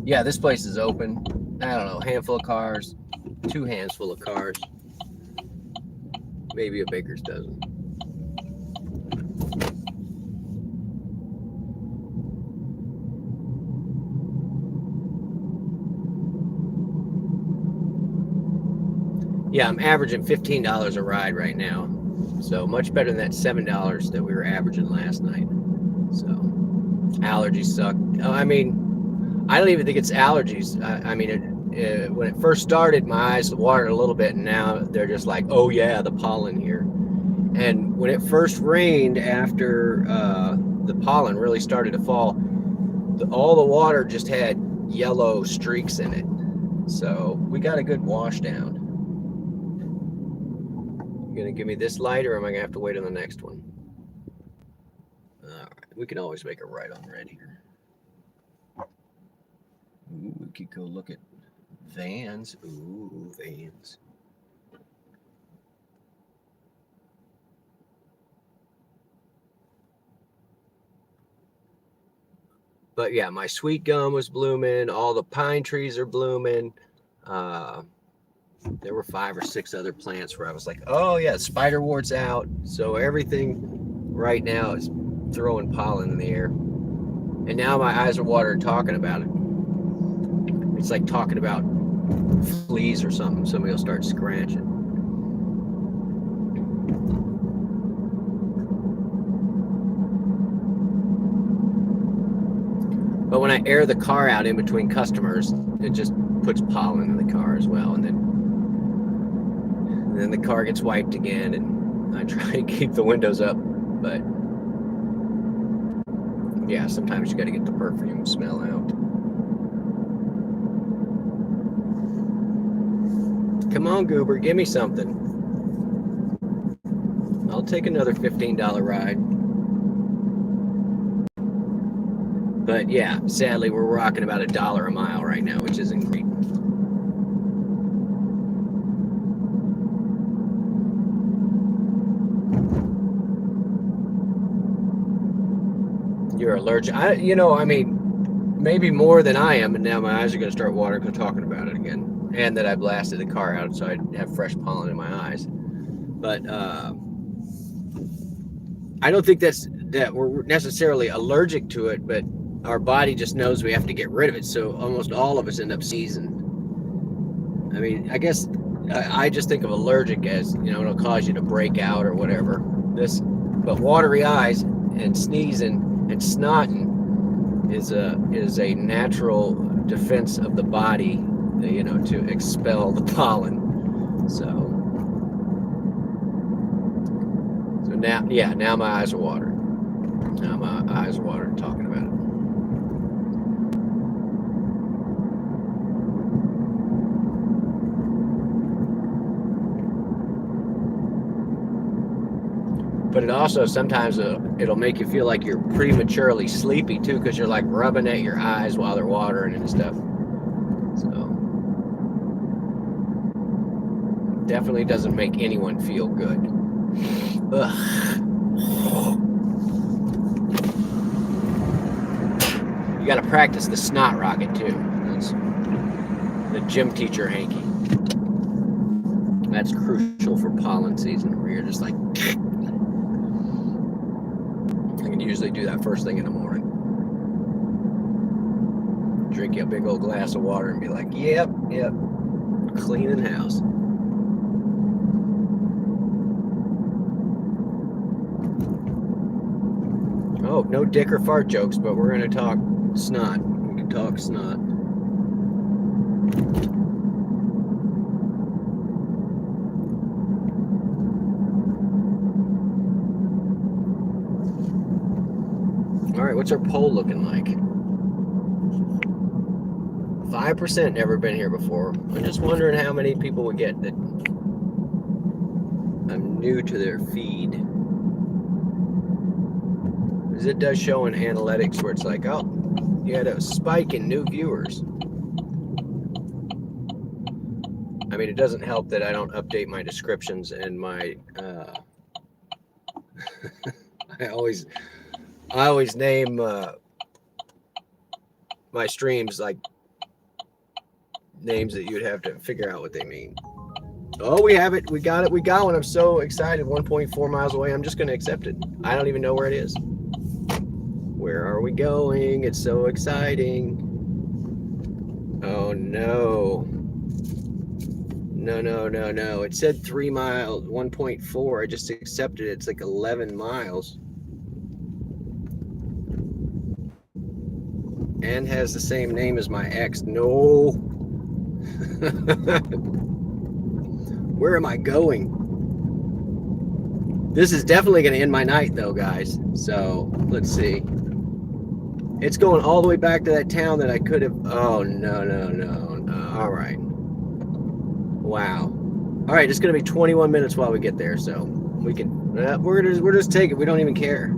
Speaker 1: Yeah, this place is open. I don't know, handful of cars, 2 hands full of cars, maybe a baker's dozen. Yeah, I'm averaging $15 a ride right now, so much better than that $7 that we were averaging last night. So allergies suck. I mean, I don't even think it's allergies. I mean, when it first started, my eyes watered a little bit, and now they're just like, oh yeah, the pollen here. And when it first rained, after the pollen really started to fall, all the water just had yellow streaks in it. So we got a good wash down. You gonna give me this light, or am I gonna have to wait on the next one? All right, we can always make a right on red here. Ooh, we could go look at vans. Ooh, vans. But yeah, my sweet gum was blooming. All the pine trees are blooming. There were 5 or 6 other plants where I was like, oh yeah, spiderwort's out. So everything right now is throwing pollen in the air. And now my eyes are watered talking about it. It's like talking about fleas or something. Somebody will start scratching. But when I air the car out in between customers, it just puts pollen in the car as well. And then the car gets wiped again, and I try and keep the windows up. But yeah, sometimes you got to get the perfume smell out. Come on, Goober, give me something. I'll take another $15 ride. But yeah, sadly, we're rocking about $1 a mile right now, which isn't great. You're allergic. I mean, maybe more than I am, and now my eyes are going to start watering because talking about it again. And that I blasted the car out so I'd have fresh pollen in my eyes. But I don't think that we're necessarily allergic to it, but our body just knows we have to get rid of it. So almost all of us end up seasoned. I mean, I guess I just think of allergic as, it'll cause you to break out or whatever. But watery eyes and sneezing and snotting is a natural defense of the body, to expel the pollen. So now my eyes are watering. Now my eyes are watering talking about it. But it also sometimes it'll make you feel like you're prematurely sleepy too, because you're like rubbing at your eyes while they're watering and stuff. So definitely doesn't make anyone feel good. Ugh. You got to practice the snot rocket too. That's the gym teacher hanky. That's crucial for pollen season, where you're just like. I can usually do that first thing in the morning. Drink you a big old glass of water and be like, yep, cleaning house. Oh, no dick or fart jokes, but we're going to talk snot. We can talk snot. All right, what's our poll looking like? 5% never been here before. I'm just wondering how many people would get that I'm new to their feed. Because it does show in analytics where it's like, oh, you had a spike in new viewers. I mean, it doesn't help that I don't update my descriptions and my I always name my streams like names that you'd have to figure out what they mean. Oh, we have it. We got it. We got one. I'm so excited. 1.4 miles away. I'm just going to accept it. I don't even know where it is. Where are we going? It's so exciting. Oh, no. No. It said 3 miles, 1.4. I just accepted it. It's like 11 miles. And has the same name as my ex. No. Where am I going? This is definitely going to end my night, though, guys. So let's see. It's going all the way back to that town that I could have. Oh, no. All right. Wow. All right, it's going to be 21 minutes while we get there. So we can. We're just taking. We don't even care.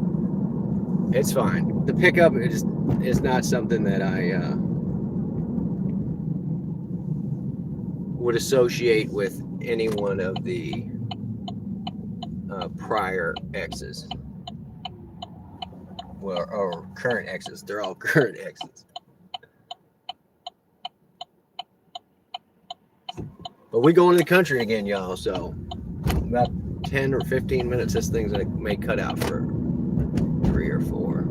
Speaker 1: It's fine. The pickup is not something that I would associate with any one of the prior exes. Well, or current exes. They're all current exes. But we go into the country again, y'all. So about 10 or 15 minutes, this thing's may cut out for 3 or 4.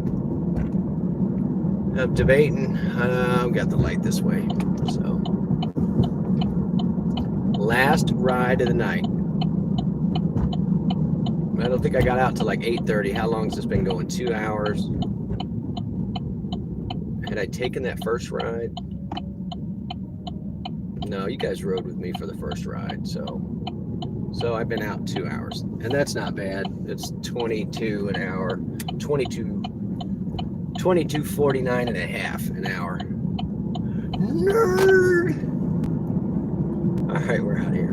Speaker 1: I'm debating. I've got the light this way. So last ride of the night. I don't think I got out till like 8:30. How long has this been going? 2 hours. Had I taken that first ride? No, you guys rode with me for the first ride. So I've been out 2 hours. And that's not bad. It's 22 an hour. 22.49 and a half an hour. Nerd! All right, we're out here.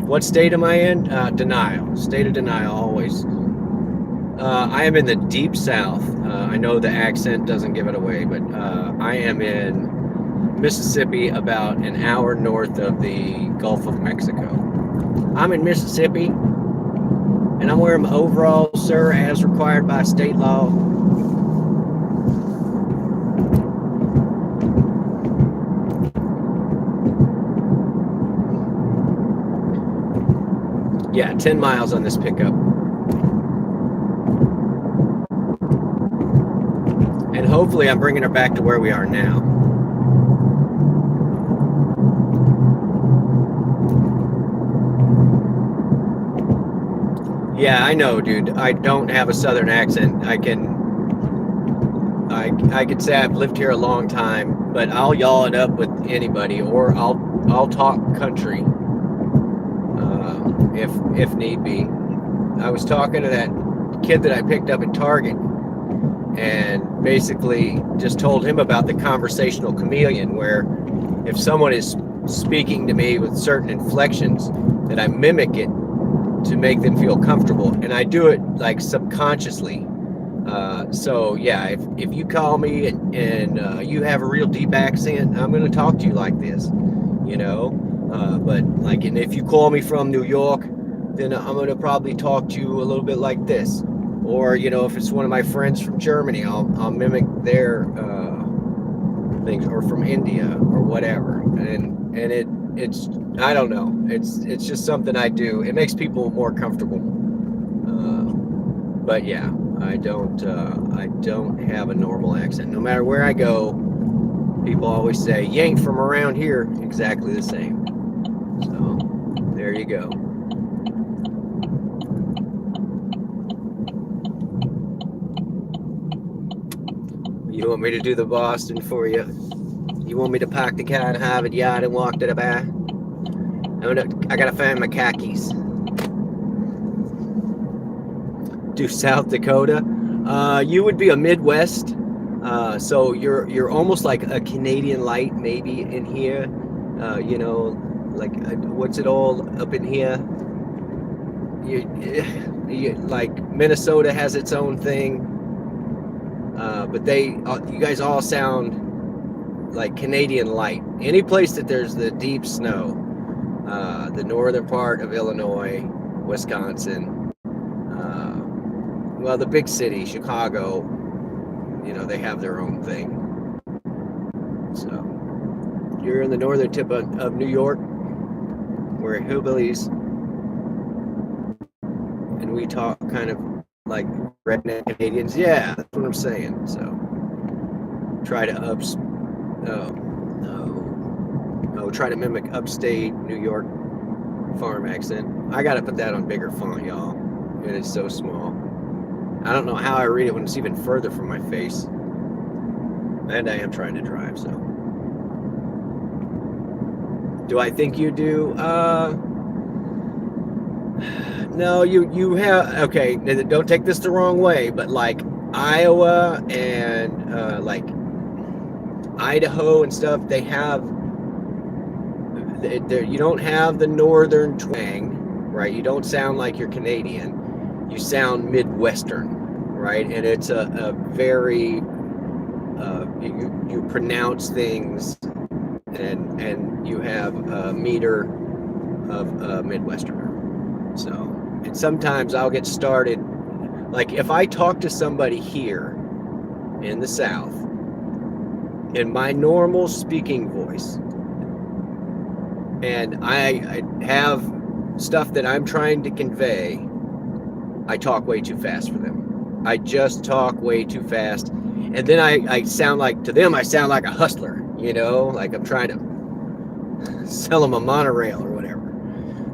Speaker 1: What state am I in? Denial. State of denial, always. I am in the deep south. I know the accent doesn't give it away, but I am in Mississippi, about an hour north of the Gulf of Mexico. I'm in Mississippi, and I'm wearing my overalls, sir, as required by state law. Yeah, 10 miles on this pickup. And hopefully I'm bringing her back to where we are now. Yeah, I know, dude. I don't have a southern accent. I could say I've lived here a long time, but I'll y'all it up with anybody, or I'll talk country if need be. I was talking to that kid that I picked up at Target, and basically just told him about the conversational chameleon, where if someone is speaking to me with certain inflections, that I mimic it to make them feel comfortable, and I do it like subconsciously. So yeah, if you call me and you have a real deep accent, I'm going to talk to you like this, you know. But like, and if you call me from New York, then I'm going to probably talk to you a little bit like this. Or, you know, if it's one of my friends from Germany, I'll mimic their things, or from India or whatever. And it's I don't know. It's just something I do. It makes people more comfortable. But yeah, I don't have a normal accent. No matter where I go, people always say, "You ain't from around here." Exactly the same. So there you go. You want me to do the Boston for you? You want me to park the car in Harvard Yard and walk to the bar? I gotta find my khakis. Do South Dakota. You would be a Midwest. So you're almost like a Canadian light, maybe in here. You know, like what's it all up in here? You like Minnesota has its own thing, but you guys all sound like Canadian light. Any place that there's the deep snow, the northern part of Illinois, Wisconsin, well, the big city, Chicago, you know, they have their own thing. So you're in the northern tip of New York, we're hillbillies, and we talk kind of like redneck Canadians. Yeah, that's what I'm saying. So try to try to mimic upstate New York farm accent. I gotta put that on bigger font, y'all. It is so small. I don't know how I read it when it's even further from my face. And I am trying to drive, so. Do I think you do? No, you have, okay, don't take this the wrong way, but like Iowa and like Idaho and stuff, they have, you don't have the northern twang, right? You don't sound like you're Canadian. You sound Midwestern, right? And it's a very, you pronounce things and you have a meter of a Midwesterner. So, and sometimes I'll get started, like if I talk to somebody here in the South in my normal speaking voice, and I have stuff that I'm trying to convey, I talk way too fast for them. I just talk way too fast. And then I sound like, to them, I sound like a hustler, you know, like I'm trying to sell them a monorail or whatever.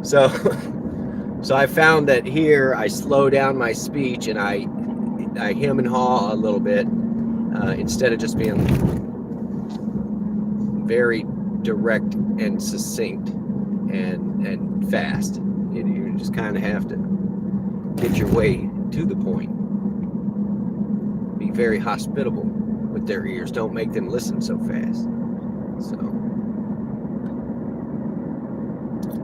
Speaker 1: So I found that here I slow down my speech and I hem and haw a little bit instead of just being very direct and succinct and fast. You just kind of have to get your way to the point. Be very hospitable with their ears. Don't make them listen so fast. So,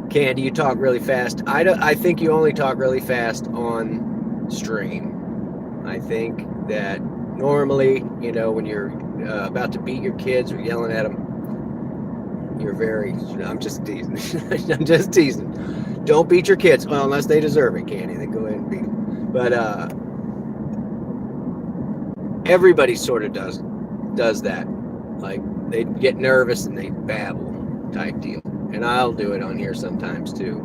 Speaker 1: Candy, you talk really fast. I think you only talk really fast on stream. I think that normally, you know, when you're about to beat your kids or yelling at them, you're very, I'm just teasing. I'm just teasing. Don't beat your kids. Well, unless they deserve it, Candy. Then go ahead and beat them. But everybody sort of does that. Like they get nervous and they babble type deal. And I'll do it on here sometimes too.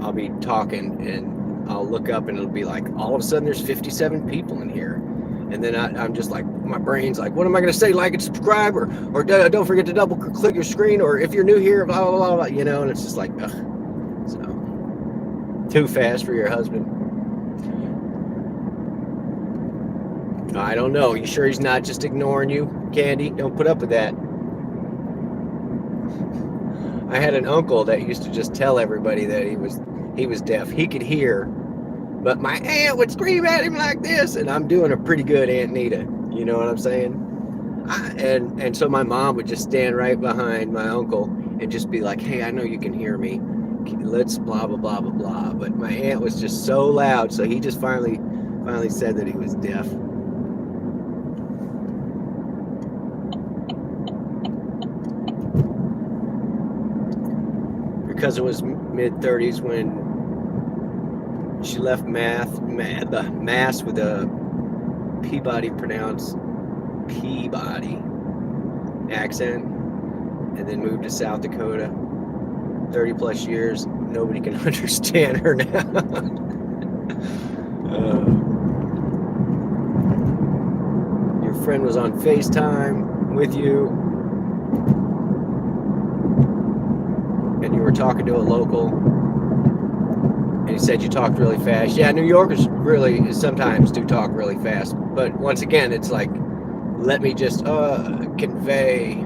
Speaker 1: I'll be talking and I'll look up and it'll be like all of a sudden there's 57 people in here. And then I'm just like, my brain's like, what am I going to say? Like and subscribe, or don't forget to double click your screen, or if you're new here, blah, blah, blah, blah, you know, and it's just like, ugh. So, too fast for your husband. I don't know. You sure he's not just ignoring you, Candy? Don't put up with that. I had an uncle that used to just tell everybody that he was deaf. He could hear, but my aunt would scream at him like this, and I'm doing a pretty good Aunt Nita. You know what I'm saying? And so my mom would just stand right behind my uncle and just be like, hey, I know you can hear me. Let's blah, blah, blah, blah, blah. But my aunt was just so loud, so he just finally said that he was deaf. Because it was mid-30s when she left Mass with a Peabody pronounced Peabody accent, and then moved to South Dakota. 30 plus years, nobody can understand her now. Your friend was on FaceTime with you, and you were talking to a local, and he said you talked really fast. Yeah, New Yorkers really sometimes do talk really fast, but once again, it's like, let me just convey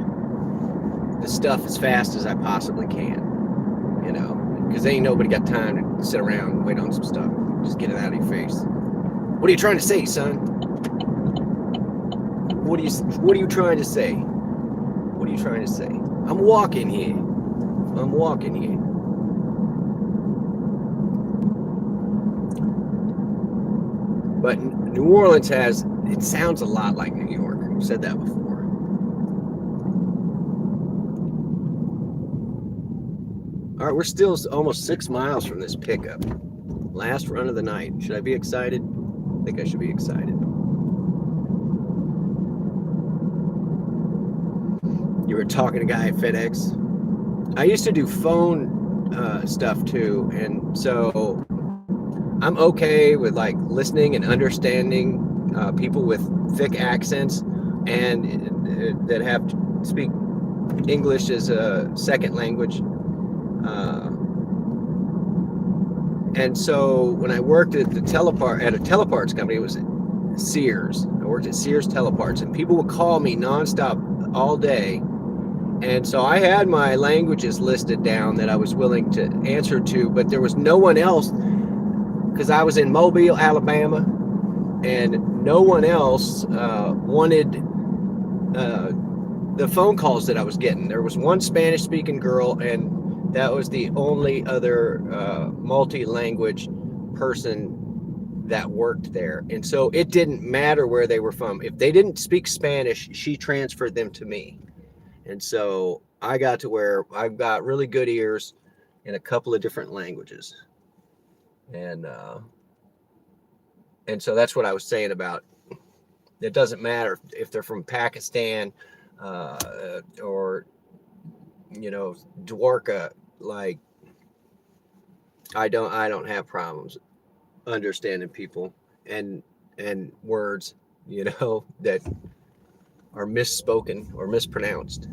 Speaker 1: the stuff as fast as I possibly can, you know, because ain't nobody got time to sit around and wait on some stuff. Just get it out of your face. What are you trying to say, son? What are you trying to say? What are you trying to say? I'm walking here. But New Orleans it sounds a lot like New York. I've said that before. All right, we're still almost 6 miles from this pickup. Last run of the night. Should I be excited? I think I should be excited. You were talking to a guy at FedEx. I used to do phone stuff too, and so I'm okay with like listening and understanding people with thick accents and that have to speak English as a second language. And so when I worked at a teleparts company, it was Sears. I worked at Sears Teleparts, and people would call me nonstop all day. And so I had my languages listed down that I was willing to answer to, but there was no one else, because I was in Mobile, Alabama, and no one else wanted the phone calls that I was getting. There was one Spanish-speaking girl, and that was the only other multi-language person that worked there. And so it didn't matter where they were from. If they didn't speak Spanish, she transferred them to me. And so I got to where I've got really good ears in a couple of different languages. And so that's what I was saying about, it doesn't matter if they're from Pakistan or, you know, Dwarka. Like, I don't have problems understanding people and words, you know, that are misspoken or mispronounced.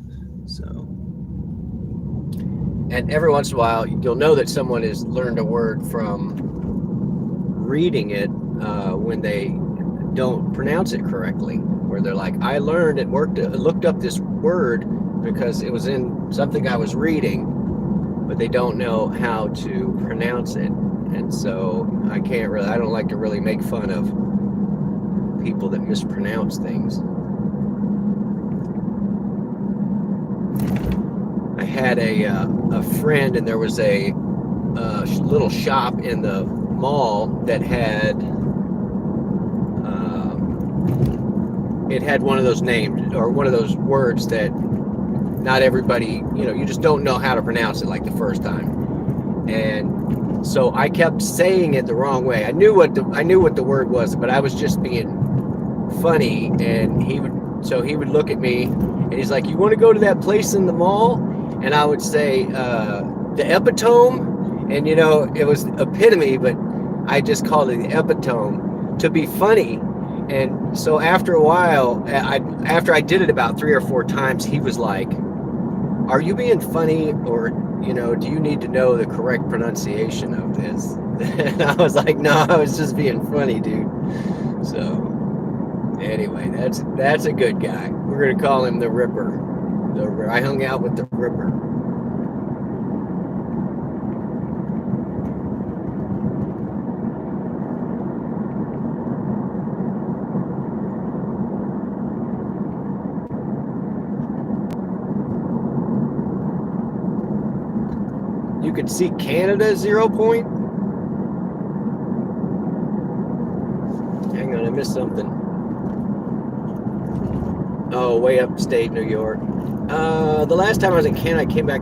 Speaker 1: So, and every once in a while, you'll know that someone has learned a word from reading it when they don't pronounce it correctly, where they're like, I learned and looked up this word because it was in something I was reading, but they don't know how to pronounce it. And so I don't like to really make fun of people that mispronounce things. I had a friend, and there was a little shop in the mall that had it had one of those names or one of those words that not everybody, you know, you just don't know how to pronounce it like the first time. And so I kept saying it the wrong way. I knew what the word was, but I was just being funny. And he would look at me and he's like, you want to go to that place in the mall? And I would say, the Epitome. And, you know, it was epitome, but I just called it the Epitome to be funny. And so after a while, after I did it about 3 or 4 times, he was like, "Are you being funny, or do you need to know the correct pronunciation of this?" And I was like, "No, I was just being funny, dude." So anyway, that's a good guy. We're gonna call him the Ripper. I hung out with the Ripper. You could see Canada 0 point. Hang on, I missed something. Oh, way upstate New York. The last time I was in Canada, I came back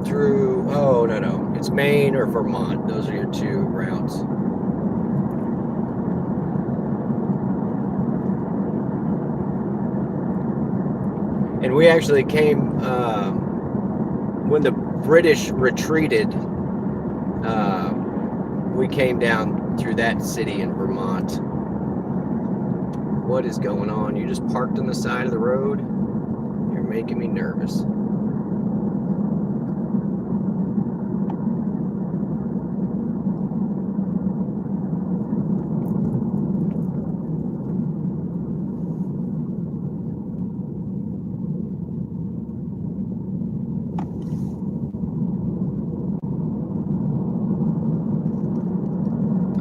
Speaker 1: through. Oh no, it's Maine or Vermont. Those are your 2 routes. And we actually came when the British retreated. We came down through that city in Vermont. What is going on? You just parked on the side of the road? You're making me nervous.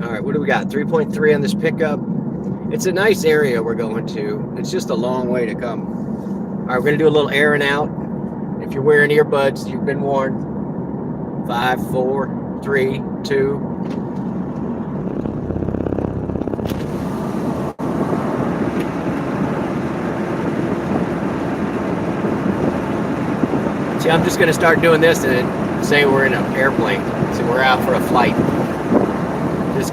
Speaker 1: All right, what do we got? 3.3 on this pickup. It's a nice area we're going to. It's just a long way to come. All right, we're going to do a little airing out. If you're wearing earbuds, you've been warned. 5, 4, 3, 2. See, I'm just going to start doing this and say we're in an airplane. So we're out for a flight.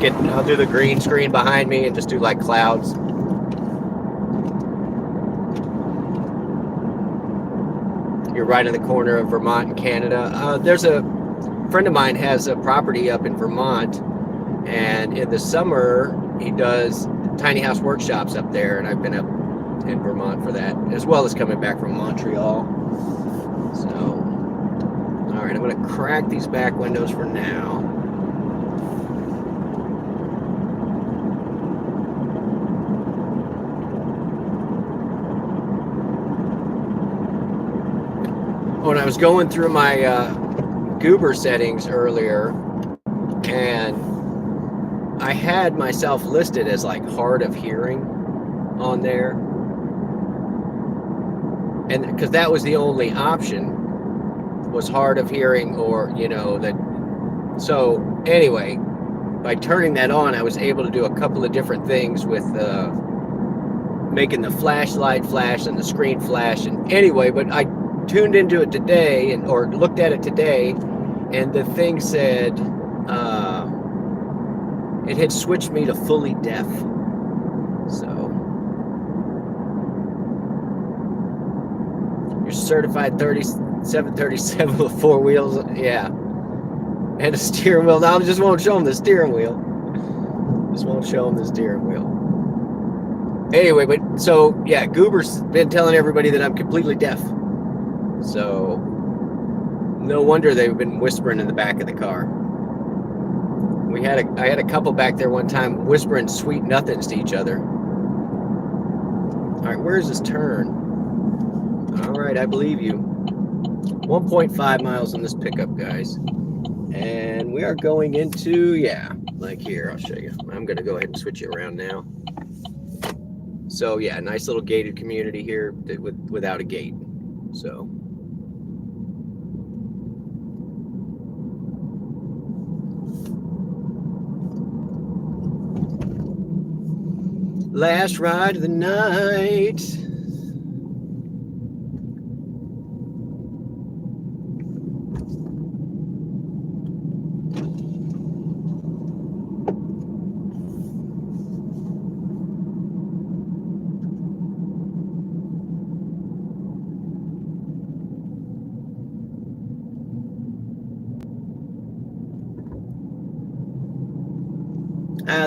Speaker 1: I'll do the green screen behind me and just do like clouds. You're right in the corner of Vermont and Canada. There's a friend of mine has a property up in Vermont, and in the summer he does tiny house workshops up there, and I've been up in Vermont for that, as well as coming back from Montreal. So, all right, I'm going to crack these back windows for now. When I was going through my Goober settings earlier, and I had myself listed as like hard of hearing on there, and because that was the only option, was hard of hearing, or that. So anyway, by turning that on, I was able to do a couple of different things with making the flashlight flash and the screen flash, and anyway, but I tuned into it today or looked at it today, and the thing said it had switched me to fully deaf. So you're certified 737 with 4 wheels, yeah, and a steering wheel. Now I just won't show them the steering wheel. Anyway, but so yeah, Goober's been telling everybody that I'm completely deaf. So no wonder they've been whispering in the back of the car. I had a couple back there one time whispering sweet nothings to each other. All right, where's this turn? All right, I believe you. 1.5 miles on this pickup, guys. And we are going into, like here, I'll show you. I'm going to go ahead and switch it around now. So yeah, nice little gated community here without a gate. So last ride of the night.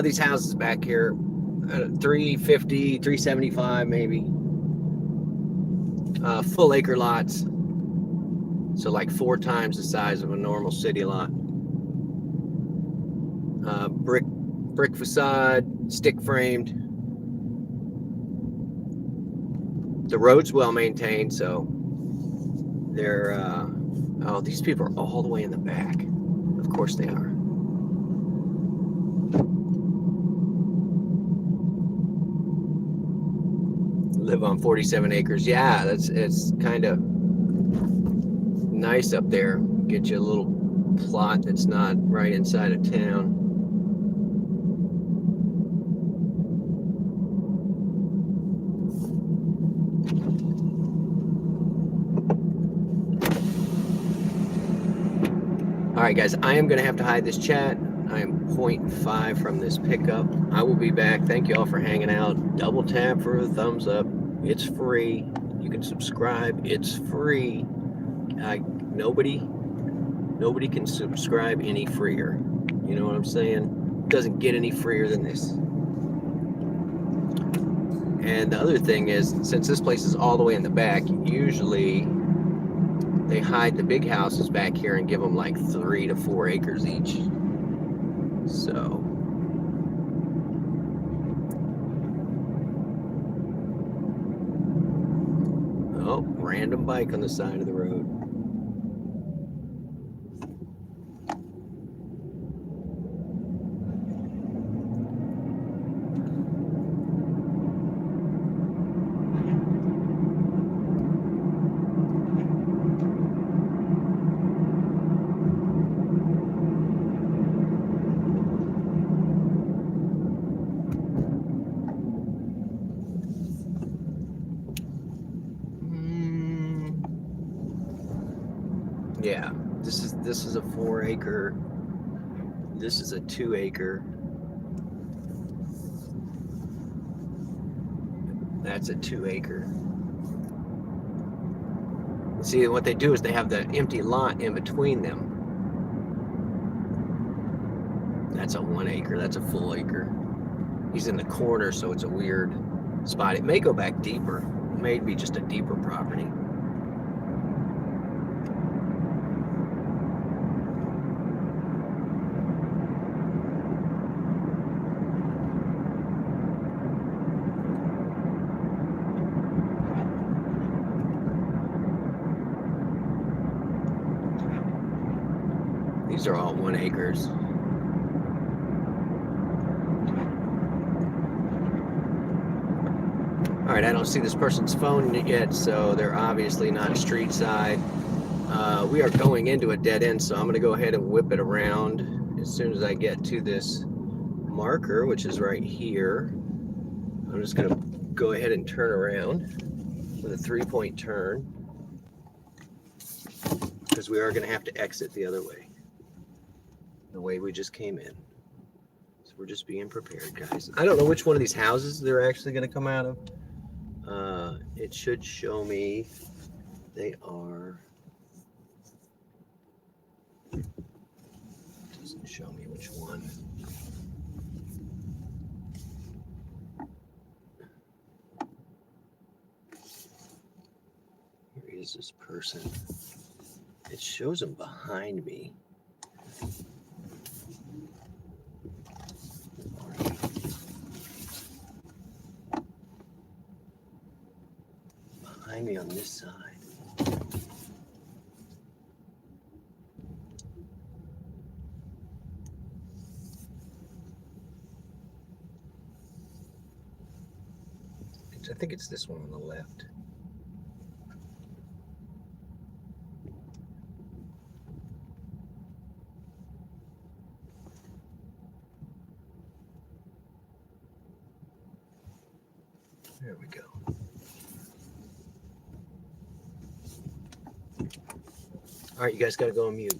Speaker 1: These houses back here, 350, 375 maybe. Full acre lots. So like 4 times the size of a normal city lot. Brick facade, stick framed. The road's well maintained, so they're oh, these people are all the way in the back. Of course they are. Live on 47 acres. Yeah, it's kind of nice up there. Get you a little plot that's not right inside of town. All right, guys, I am going to have to hide this chat. I am 0.5 from this pickup. I will be back. Thank you all for hanging out. Double tap for a thumbs up. It's free. You can subscribe. It's free. Nobody can subscribe any freer. You know what I'm saying? It doesn't get any freer than this. And the other thing is, since this place is all the way in the back, usually they hide the big houses back here and give them like 3 to 4 acres each. So oh, random bike on the side of the road. Yeah, this is a 4 acre. This is a 2 acre. That's a 2 acre. See, what they do is they have the empty lot in between them. That's a 1 acre. That's a full acre. He's in the corner, so it's a weird spot. It may go back deeper. It may be just a deeper property. These are all 1 acres. All right, I don't see this person's phone yet, so they're obviously not street side. We are going into a dead end, so I'm going to go ahead and whip it around as soon as I get to this marker, which is right here. I'm just going to go ahead and turn around with a 3-point turn, because we are going to have to exit the other way, the way we just came in. So we're just being prepared, guys. I don't know which one of these houses they're actually going to come out of. It should show me they are. It doesn't show me which one. Where is this person? It shows them behind me. Behind me on this side. I think it's this one on the left. There we go. All right, you guys got to go on mute.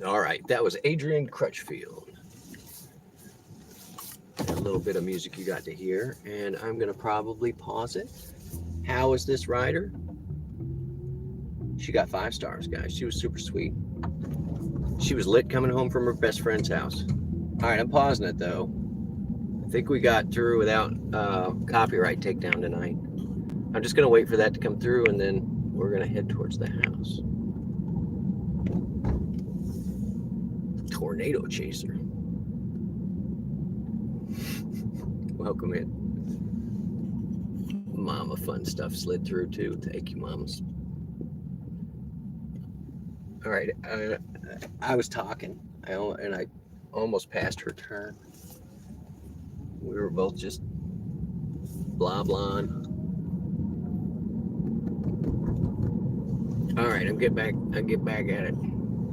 Speaker 1: All right, that was Adrian Crutchfield. A little bit of music you got to hear, and I'm gonna probably pause it. How is this rider? She got 5 stars, guys. She was super sweet. She was lit coming home from her best friend's house. All right, I'm pausing it though. I think we got through without copyright takedown tonight. I'm just gonna wait for that to come through, and then we're gonna head towards the house. Tornado chaser. Welcome in. Mama fun stuff slid through too. Thank you, mamas. All right, I was talking, and I almost passed her turn. We were both just blah blahing. All right, I get back at it.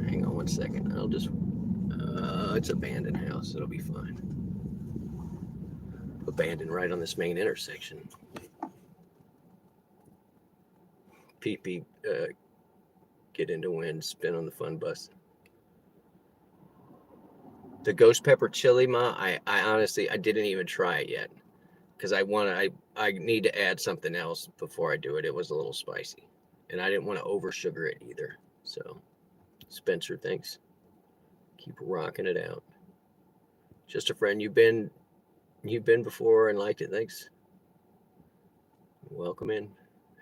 Speaker 1: Hang on one second. I'll just. It's abandoned house. It'll be fine. Abandoned right on this main intersection. Pete, get into wind, spin on the fun bus. The ghost pepper chili, Ma, I honestly, I didn't even try it yet because I need to add something else before I do it. It was a little spicy, and I didn't want to over sugar it either. So, Spencer, thanks. Keep rocking it out. Just a friend. You've been before and liked it. Thanks. Welcome in.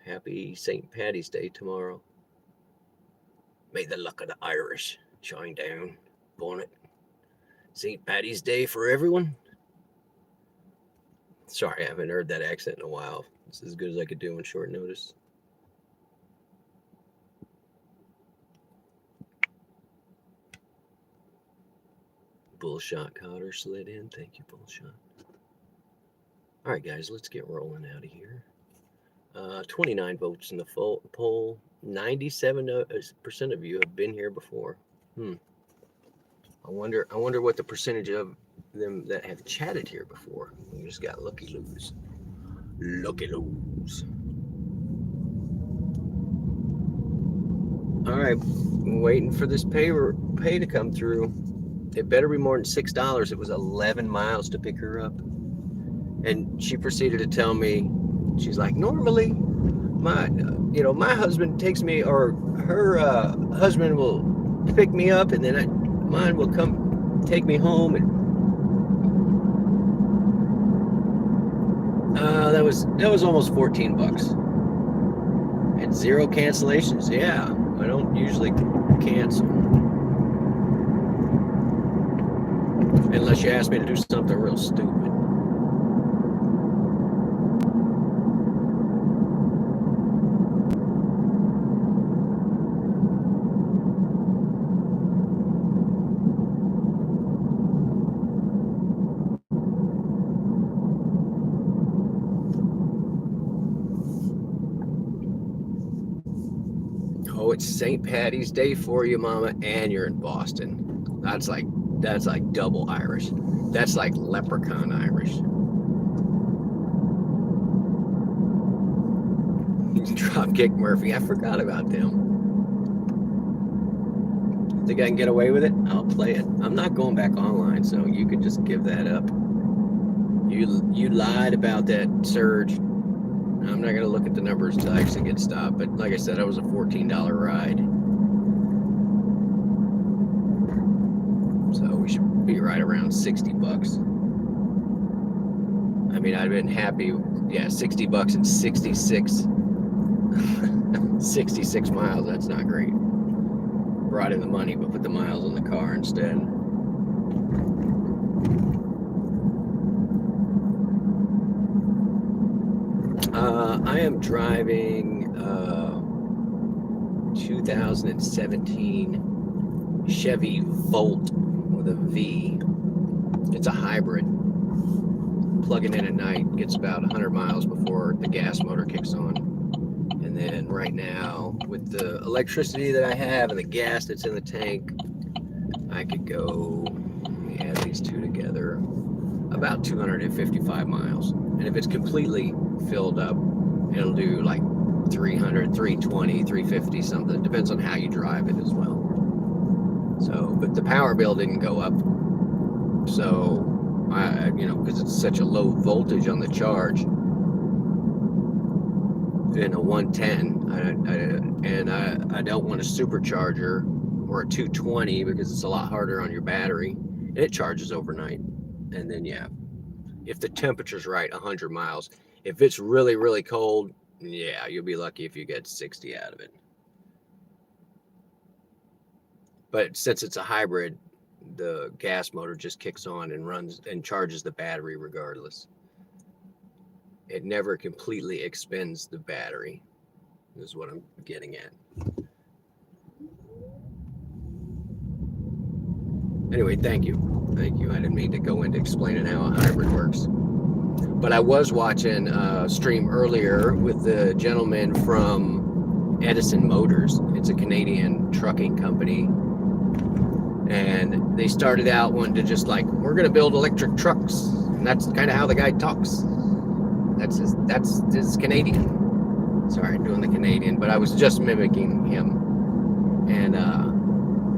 Speaker 1: Happy St. Paddy's Day tomorrow. May the luck of the Irish shine down on it. St. Paddy's Day for everyone. Sorry, I haven't heard that accent in a while. It's as good as I could do on short notice. Bullshot Cotter slid in. Thank you, Bullshot. All right, guys, let's get rolling out of here. 29 votes in the poll. 97% of you have been here before. I wonder what the percentage of them that have chatted here before. We just got lucky loos. Lucky loos. All right, waiting for this pay to come through. It better be more than $6. It was 11 miles to pick her up. And she proceeded to tell me, she's like, normally my husband takes me, or her husband will pick me up, and then mine will come take me home. And that was almost $14. And 0 cancellations. Yeah, I don't usually cancel. Unless you ask me to do something real stupid. Oh, it's St. Paddy's Day for you, Mama, and you're in Boston. That's like double Irish. That's like leprechaun Irish. Dropkick Murphy. I forgot about them. Think I can get away with it? I'll play it. I'm not going back online, so you can just give that up. You lied about that surge. I'm not going to look at the numbers until I actually get stopped. But like I said, that was a $14 ride. So we should be right around $60. I mean, I'd have been happy. Yeah, $60 and 66 miles. That's not great. Brought in the money, but put the miles on the car instead. I am driving 2017 Chevy Volt with a V. It's a hybrid. Plugging in at night, gets about 100 miles before the gas motor kicks on. And then right now, with the electricity that I have and the gas that's in the tank, I could go, let me add these two together, about 255 miles. And if it's completely filled up, it'll do like 300, 320, 350, something. It depends on how you drive it as well. So, but the power bill didn't go up. So, because it's such a low voltage on the charge in a 110, I don't want a supercharger or a 220 because it's a lot harder on your battery, and it charges overnight. And then, yeah, if the temperature's right, 100 miles. If it's really, really cold, yeah, you'll be lucky if you get 60 out of it. But since it's a hybrid, the gas motor just kicks on and runs and charges the battery regardless. It never completely expends the battery, is what I'm getting at. Anyway, thank you. Thank you. I didn't mean to go into explaining how a hybrid works. But I was watching a stream earlier with the gentleman from Edison Motors. It's a Canadian trucking company. And they started out wanting to just like, we're going to build electric trucks. And that's kind of how the guy talks. That's his Canadian. Sorry, I'm doing the Canadian, but I was just mimicking him. And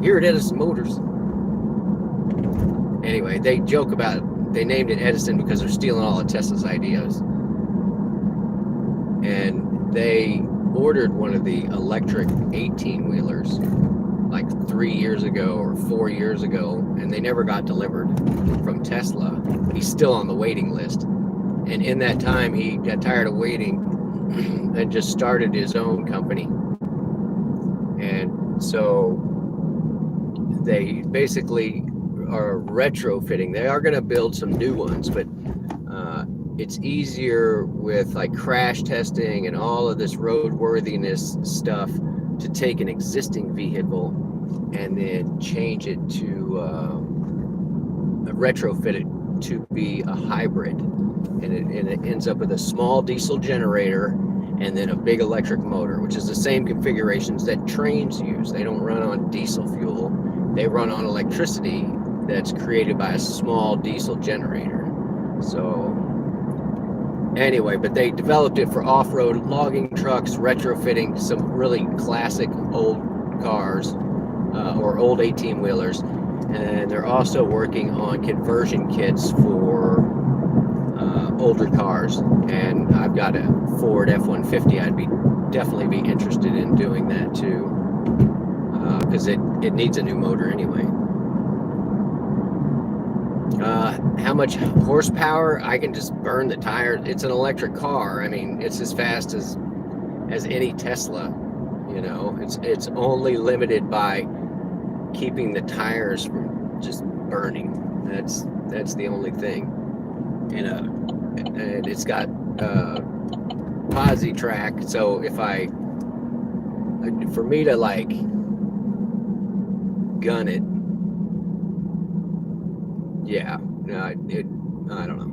Speaker 1: here at Edison Motors. Anyway, they joke about, they named it Edison because they're stealing all of Tesla's ideas. And they ordered one of the electric 18-wheelers like 3 years ago or 4 years ago, and they never got delivered from Tesla. He's still on the waiting list. And in that time, he got tired of waiting and just started his own company. And so they basically are retrofitting. They are going to build some new ones, but it's easier with like crash testing and all of this roadworthiness stuff to take an existing vehicle and then change it to retrofit it to be a hybrid, and it ends up with a small diesel generator and then a big electric motor, which is the same configurations that trains use. They don't run on diesel fuel. They run on electricity that's created by a small diesel generator. So anyway, but they developed it for off-road logging trucks, retrofitting some really classic old cars or old 18-wheelers. And they're also working on conversion kits for older cars. And I've got a Ford F-150. I'd definitely be interested in doing that too, because it needs a new motor anyway. How much horsepower? I can just burn the tires. It's an electric car. I mean, it's as fast as any Tesla. You know, it's only limited by keeping the tires from just burning. That's the only thing. And it's got posi track. So for me to like gun it. Yeah, no, I don't know.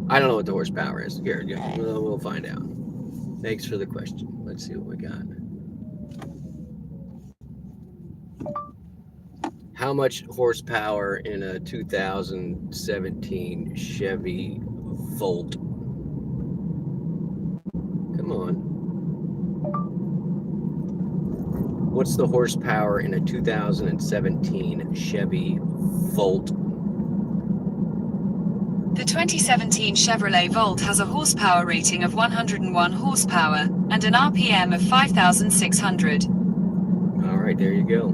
Speaker 1: I don't know what the horsepower is. Here, we'll find out. Thanks for the question. Let's see what we got. How much horsepower in a 2017 Chevy Volt? Come on. What's the horsepower in a 2017 Chevy Volt?
Speaker 2: The 2017 Chevrolet Volt has a horsepower rating of 101 horsepower and an RPM of 5,600.
Speaker 1: All right, there you go.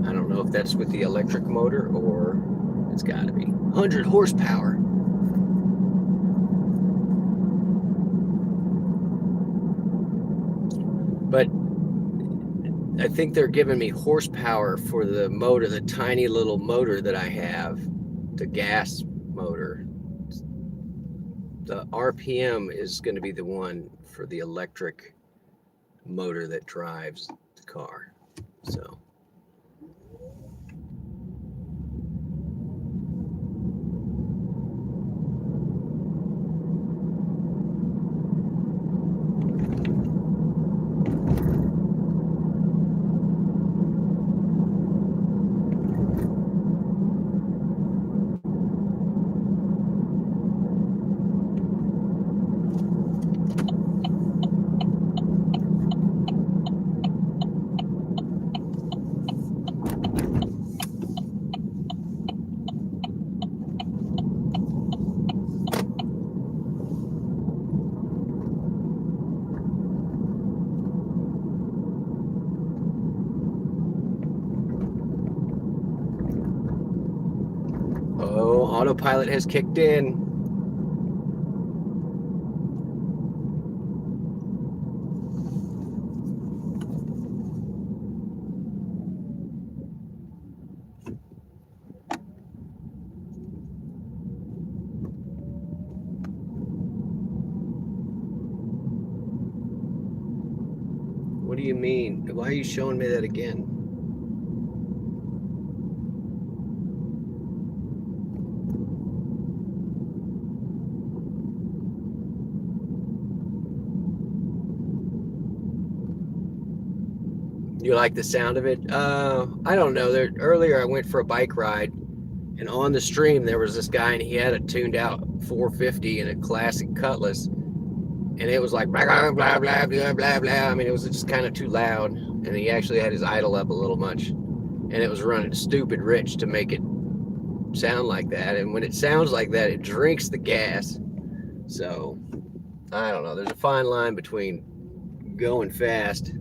Speaker 1: I don't know if that's with the electric motor or it's got to be 100 horsepower. But I think they're giving me horsepower for the motor, the tiny little motor that I have. The gas motor. The RPM is going to be the one for the electric motor that drives the car. So autopilot has kicked in. What do you mean? Why are you showing me that again? You like the sound of it? I don't know. Earlier I went for a bike ride, and on the stream there was this guy, and he had a tuned out 450 and a classic Cutlass, and it was like blah blah blah blah blah blah blah. I mean, it was just kind of too loud, and he actually had his idle up a little much, and it was running stupid rich to make it sound like that. And when it sounds like that, it drinks the gas. So I don't know. There's a fine line between going fast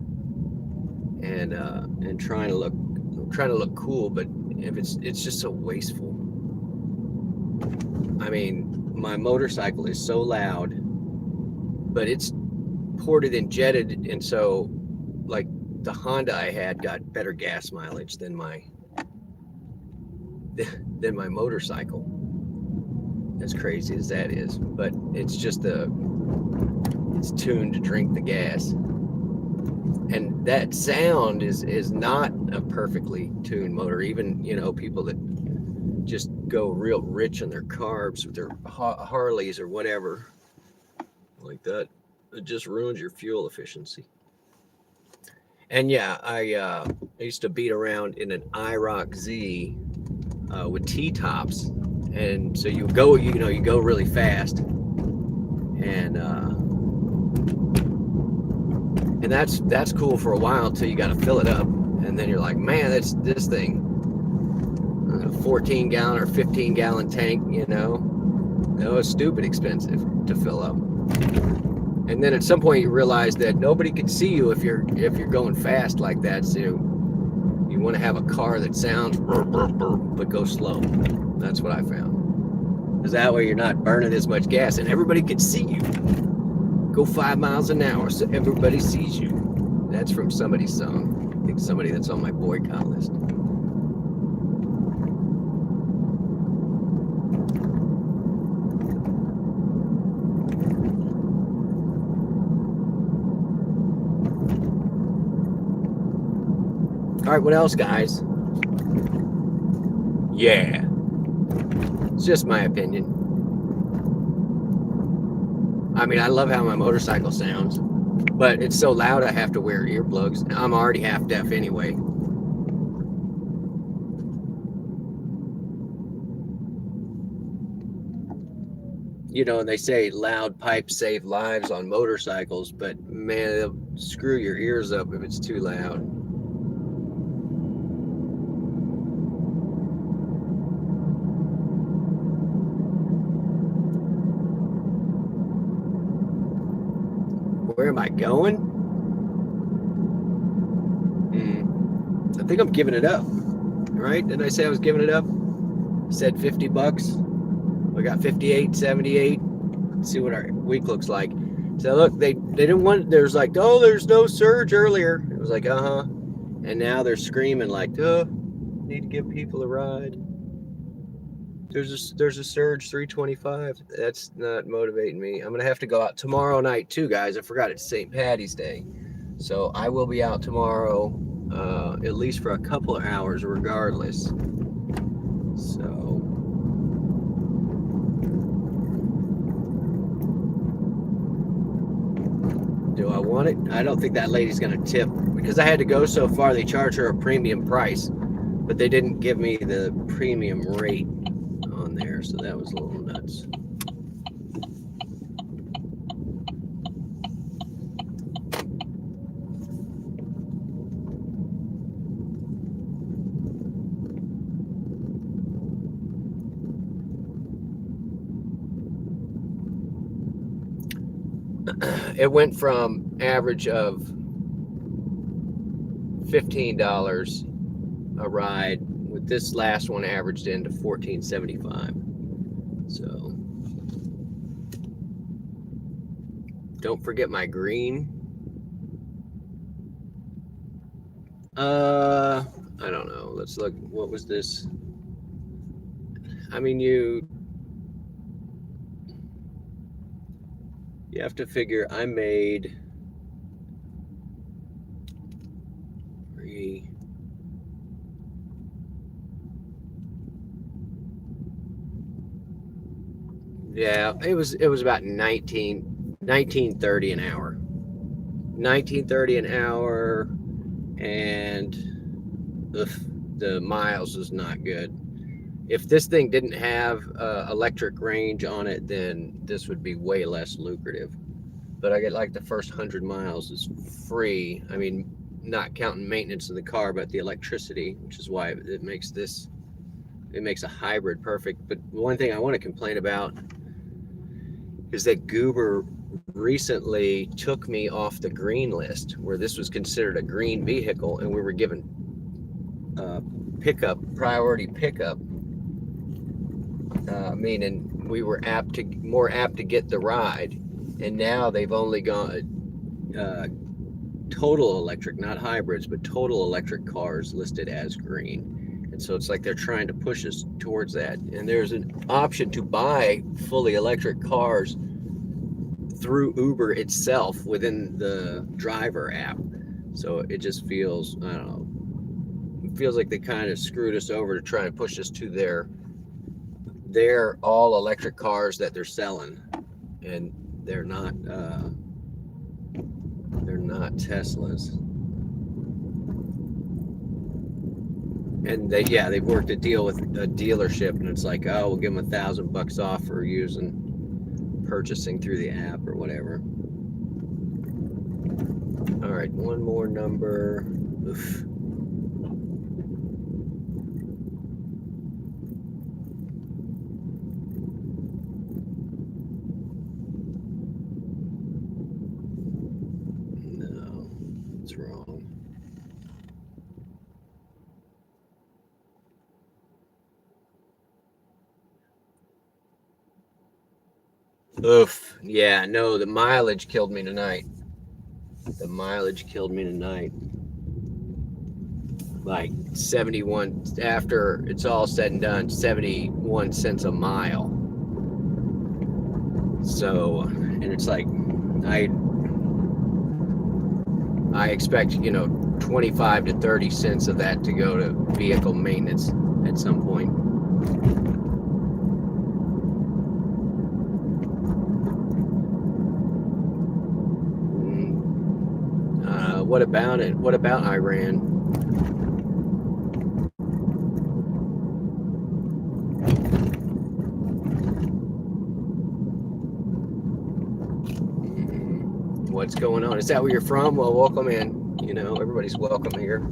Speaker 1: and trying to look cool, but if it's just so wasteful. I mean, my motorcycle is so loud, but it's ported and jetted, and so like the Honda I had got better gas mileage than my motorcycle, as crazy as that is. But it's just it's tuned to drink the gas. And that sound is not a perfectly tuned motor. Even, people that just go real rich on their carbs with their Harleys or whatever like that, it just ruins your fuel efficiency. And yeah, I used to beat around in an IROC Z with T-tops, and so you go really fast, and that's cool for a while until you got to fill it up, and then you're like, man, that's this thing, a 14 gallon or 15 gallon tank, it's stupid expensive to fill up. And then at some point you realize that nobody can see you if you're going fast like that, so you want to have a car that sounds burr, burr, burr, but go slow. That's what I found, because that way you're not burning as much gas and everybody can see you. Go 5 miles an hour so everybody sees you. That's from somebody's song. I think somebody that's on my boycott list. All right, what else, guys? Yeah. It's just my opinion. I mean, I love how my motorcycle sounds, but it's so loud I have to wear earplugs. I'm already half deaf anyway. And they say loud pipes save lives on motorcycles, but man, they'll screw your ears up if it's too loud. Where am I going? I think I'm giving it up. Right? Didn't I say I was giving it up? I said $50. We got 58, 78. Let's see what our week looks like. So look, they didn't want, there's like, oh, there's no surge earlier. It was like, and now they're screaming like, need to give people a ride. There's a surge 325. That's not motivating me. I'm gonna have to go out tomorrow night too, guys. I forgot it's St. Patty's Day, so I will be out tomorrow, at least for a couple of hours, regardless. So do I want it? I don't think that lady's gonna tip, because I had to go so far. They charge her a premium price, but they didn't give me the premium rate on there, so that was a little nuts. It went from average of $15 a ride. With this last one, averaged into $14.75. So don't forget my green. I don't know. Let's look. What was this? I mean, you have to figure I made 3. Yeah, it was about 19.30 an hour. 19.30 an hour, and the miles is not good. If this thing didn't have electric range on it, then this would be way less lucrative. But I get like the first 100 miles is free. I mean, not counting maintenance of the car, but the electricity, which is why it makes a hybrid perfect. But one thing I want to complain about is that Goober recently took me off the green list, where this was considered a green vehicle, and we were given priority pickup, meaning we were more apt to get the ride. And now they've only got total electric, not hybrids, but total electric cars listed as green. And so it's like they're trying to push us towards that. And there's an option to buy fully electric cars through Uber itself within the driver app. So it just feels, I don't know, it feels like they kind of screwed us over to try and push us to their all electric cars that they're selling. And they're not Teslas. And they've worked a deal with a dealership, and it's like, oh, we'll give them $1,000 off for purchasing through the app or whatever. All right, one more number. Oof. No, it's wrong. Oof. Yeah, no, the mileage killed me tonight. Like 71, after it's all said and done, 71 cents a mile. So, and it's like, I expect, 25 to 30 cents of that to go to vehicle maintenance at some point. What about it? What about Iran? What's going on? Is that where you're from? Well, welcome in. Everybody's welcome here.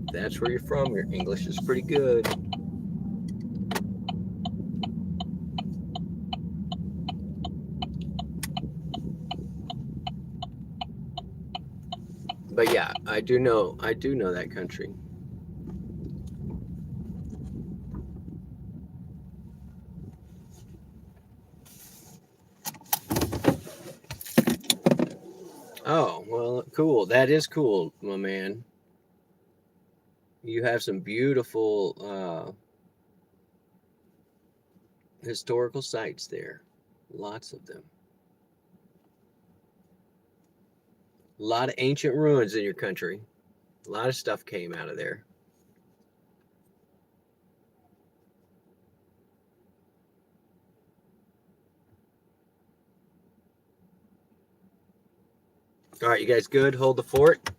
Speaker 1: If that's where you're from, your English is pretty good. But yeah, I do know that country. Oh, well, cool. That is cool, my man. You have some beautiful historical sites there. Lots of them. A lot of ancient ruins in your country. A lot of stuff came out of there. All right, you guys good? Hold the fort.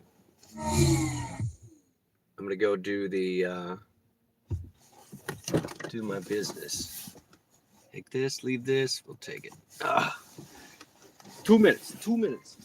Speaker 1: I'm gonna go do my business. Take this, leave this. We'll take it. 2 minutes. 2 minutes.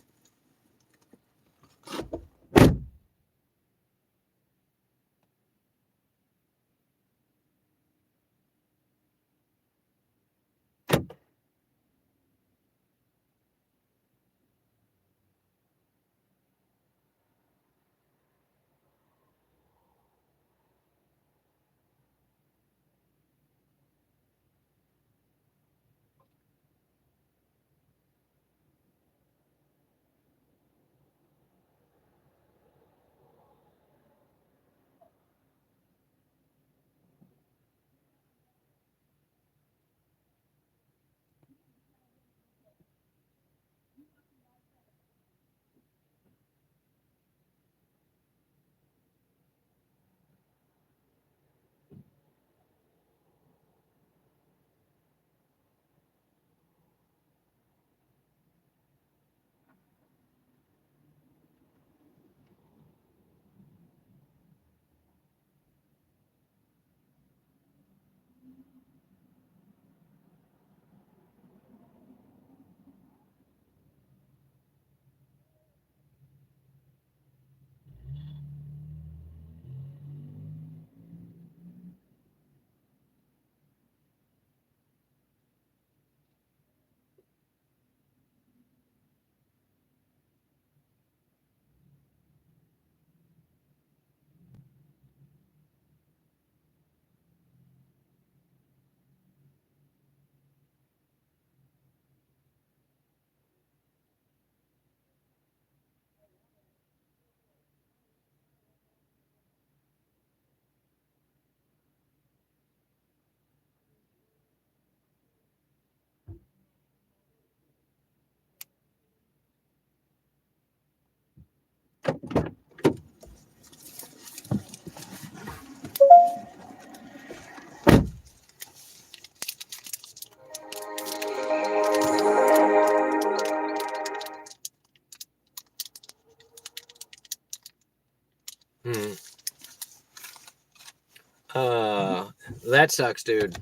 Speaker 1: That sucks, dude.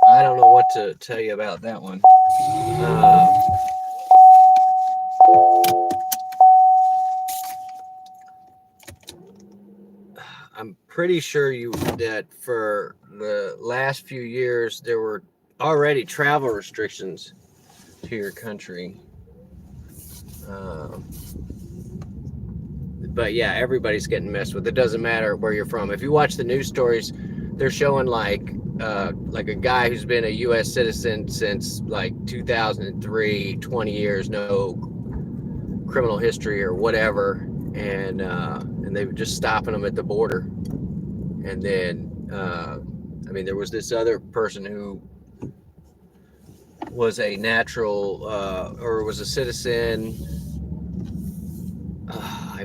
Speaker 1: I don't know what to tell you about that one. I'm pretty sure that for the last few years there were already travel restrictions to your country. But yeah, everybody's getting messed with. It doesn't matter where you're from. If you watch the news stories, they're showing like a guy who's been a U.S. citizen since like 2003, 20 years, no criminal history or whatever, and they were just stopping them at the border. And then, I mean, there was this other person who was a natural or was a citizen.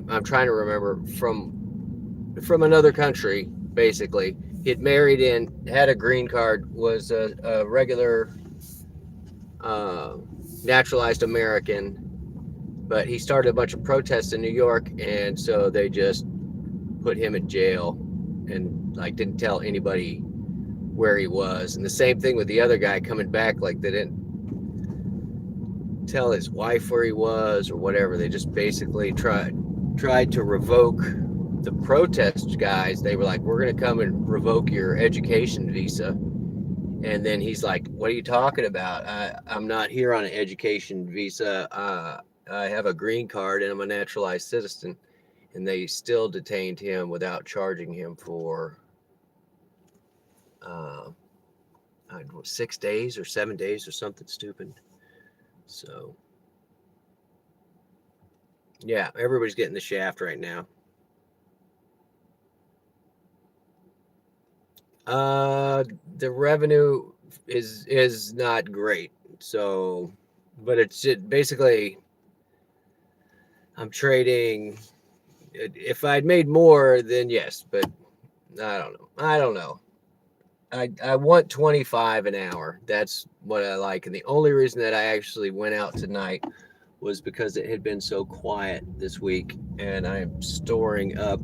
Speaker 1: I'm trying to remember from another country. Basically, he had married in, had a green card, was a regular naturalized American, but he started a bunch of protests in New York, and so they just put him in jail and like didn't tell anybody where he was. And the same thing with the other guy coming back, like they didn't tell his wife where he was or whatever. They just basically tried to revoke the protest guys. They were like, we're going to come and revoke your education visa. And then he's like, what are you talking about? I'm not here on an education visa. I have a green card and I'm a naturalized citizen. And they still detained him without charging him for 6 days or 7 days or something stupid. So yeah, everybody's getting the shaft right now. The revenue is not great. So, but it's basically, I'm trading. If I'd made more, then yes, but I don't know. I want 25 an hour. That's what I like. And the only reason that I actually went out tonight was because it had been so quiet this week, and I'm storing up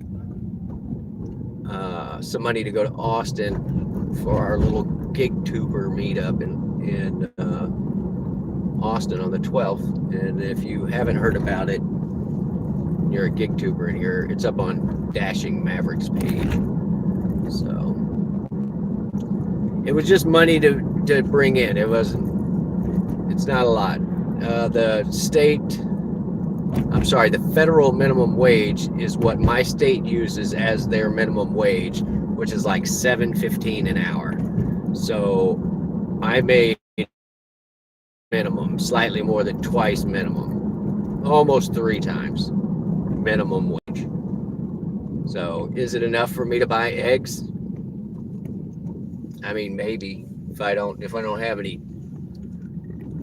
Speaker 1: some money to go to Austin for our little gig tuber meetup in Austin on the 12th. And if you haven't heard about it, you're a gig tuber, and it's up on Dashing Mavericks page. So it was just money to bring in. It's not a lot. The federal minimum wage is what my state uses as their minimum wage, which is like $7.15 an hour. So I made minimum, slightly more than twice minimum, almost 3 times minimum wage. So is it enough for me to buy eggs? I mean, maybe if I don't have any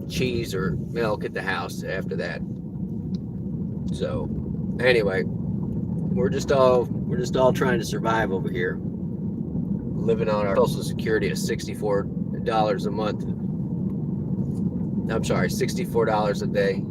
Speaker 1: cheese or milk at the house after that. So anyway, we're just all trying to survive over here, living on our Social Security at $64 a month. I'm sorry, $64 a day.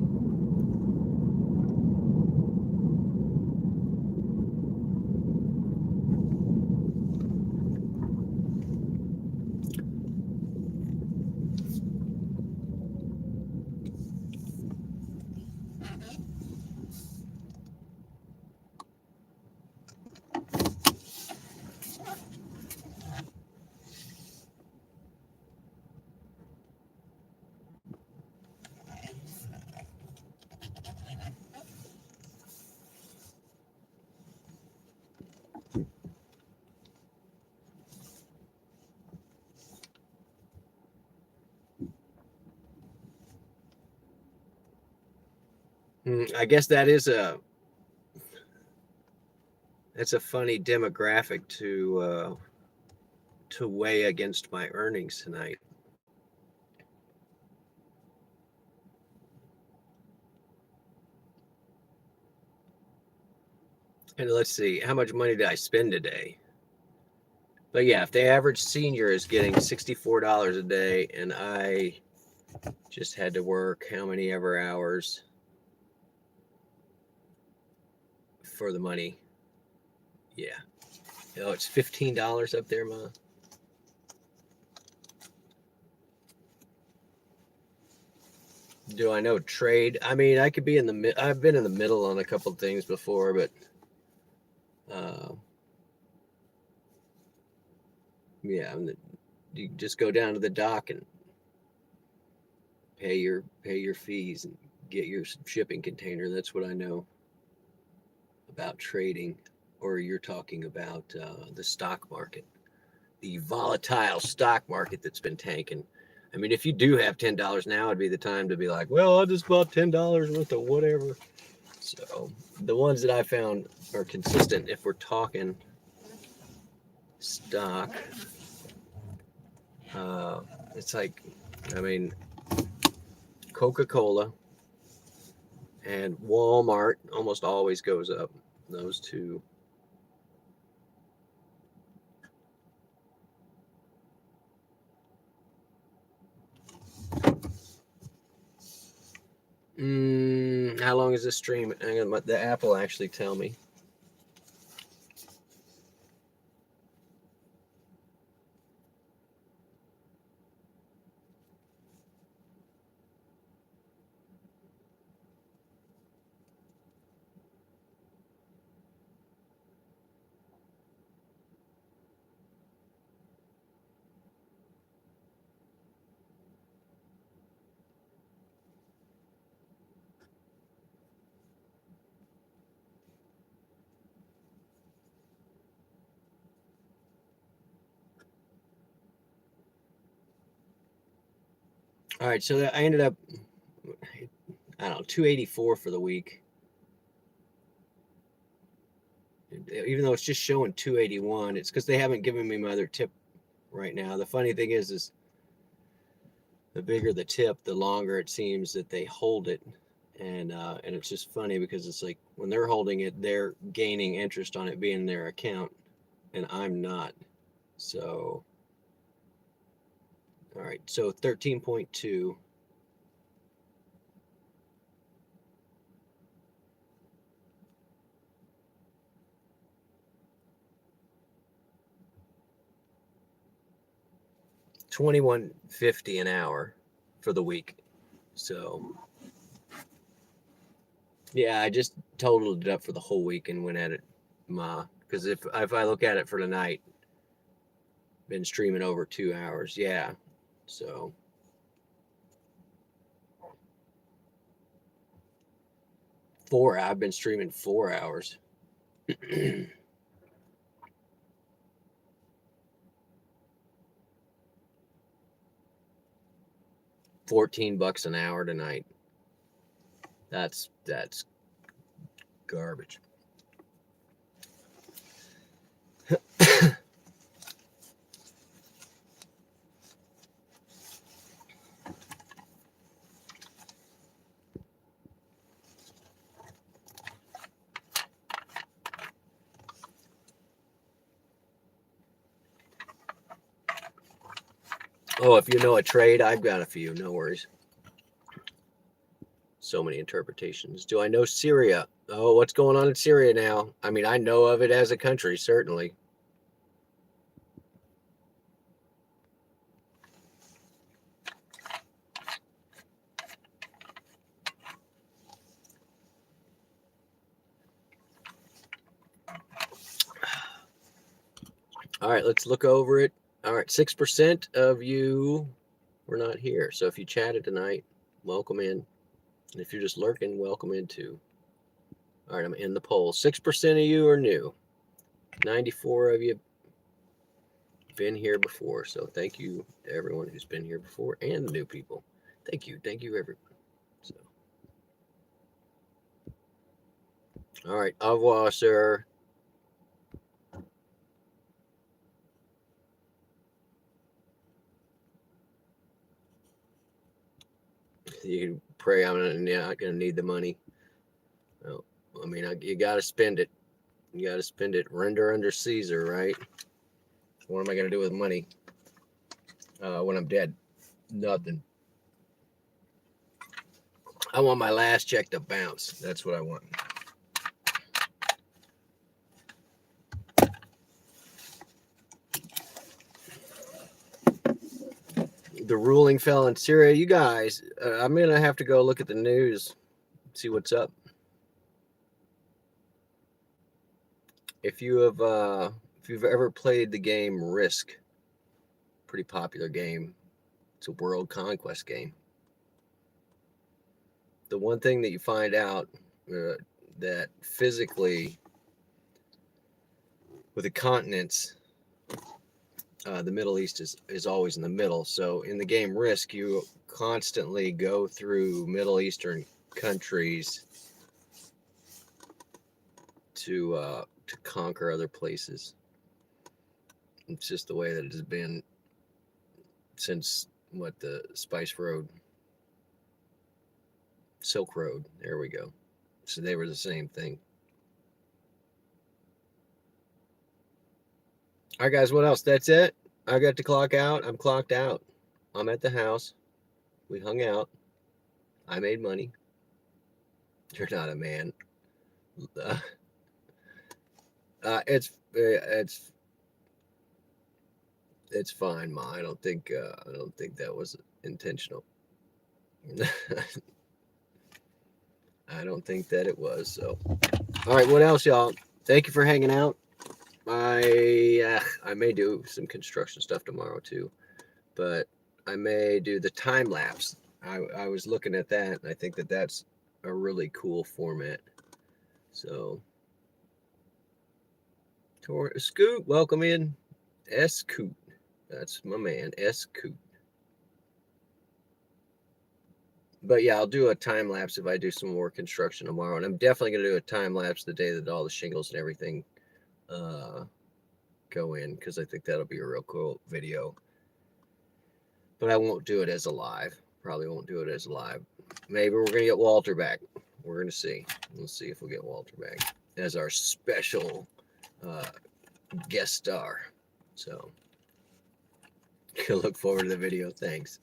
Speaker 1: I guess that's a funny demographic to weigh against my earnings tonight. And let's see, how much money did I spend today? But yeah, if the average senior is getting $64 a day and I just had to work how many ever hours for the money, yeah, Oh, it's $15 up there, Ma. Do I know trade? I mean, I could be in the I've been in the middle on a couple things before, but yeah, you just go down to the dock and pay your fees and get your shipping container. That's what I know about trading. Or you're talking about the stock market, the volatile stock market that's been tanking. I mean, if you do have $10 now, it'd be the time to be like, well, I just bought $10 worth of whatever. So the ones that I found are consistent. If we're talking stock, it's like, I mean, Coca-Cola and Walmart almost always goes up. Those two. How long is this stream? The app will actually tell me. All right, so I ended up, I don't know, 284 for the week. Even though it's just showing 281, it's because they haven't given me my other tip right now. The funny thing is the bigger the tip, the longer it seems that they hold it. And it's just funny because it's like when they're holding it, they're gaining interest on it being their account, and I'm not. So, all right, so 13.2. $21.50 an hour for the week. So yeah, I just totaled it up for the whole week and went at it, because if I look at it for tonight, been streaming over 2 hours. Yeah, so I've been streaming 4 hours. $14 an hour tonight. That's garbage. Oh, if you know a trade, I've got a few. No worries. So many interpretations. Do I know Syria? Oh, what's going on in Syria now? I mean, I know of it as a country, certainly. All right, let's look over it. All right, 6% of you were not here. So if you chatted tonight, welcome in. And if you're just lurking, welcome in too. All right, I'm in the poll. 6% of you are new. 94 of you been here before. So thank you to everyone who's been here before and the new people. Thank you everyone. So, all right, au revoir, sir. You can pray I'm not gonna need the money. Well, I mean, you got to spend it. You got to spend it. Render under Caesar, right? What am I gonna do with money when I'm dead? Nothing. I want my last check to bounce. That's what I want. the ruling fell in Syria. You guys, I'm going to have to go look at the news, see what's up. If you've ever played the game Risk, pretty popular game. It's a world conquest game. The one thing that you find out that physically with the continents, the Middle East is always in the middle. So in the game Risk, you constantly go through Middle Eastern countries to conquer other places. It's just the way that it has been since the Spice Road, Silk Road. There we go. So they were the same thing. All right, guys, what else? That's it. I got to clock out. I'm clocked out. I'm at the house. We hung out. I made money. You're not a man. It's fine, Ma. I don't think that was intentional. I don't think that it was. So, all right, what else, y'all? Thank you for hanging out. I may do some construction stuff tomorrow too, but I may do the time lapse. I was looking at that, and I think that that's a really cool format. So, Scoot, welcome in. Scoot, that's my man, Scoot. But yeah, I'll do a time lapse if I do some more construction tomorrow, and I'm definitely gonna do a time lapse the day that all the shingles and everything go in, because I think that'll be a real cool video. But I won't do it as a live. Probably won't do it as a live. Maybe we're gonna get Walter back. We're gonna see. We'll see if we'll get Walter back as our special guest star. So look forward to the video. Thanks,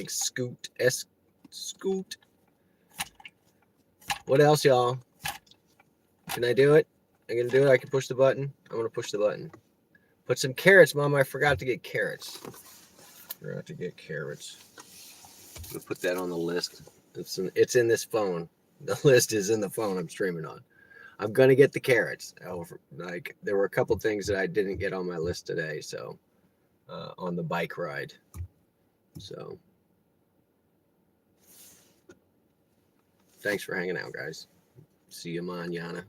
Speaker 1: Scoot. Scoot. What else, y'all? Can I do it? I'm gonna do it. I can push the button. I'm gonna push the button. Put some carrots, Mom. I forgot to get carrots. Forgot to get carrots. I'm gonna put that on the list. It's in this phone. The list is in the phone I'm streaming on. I'm gonna get the carrots. Like, there were a couple things that I didn't get on my list today, so on the bike ride. So thanks for hanging out, guys. See you mañana.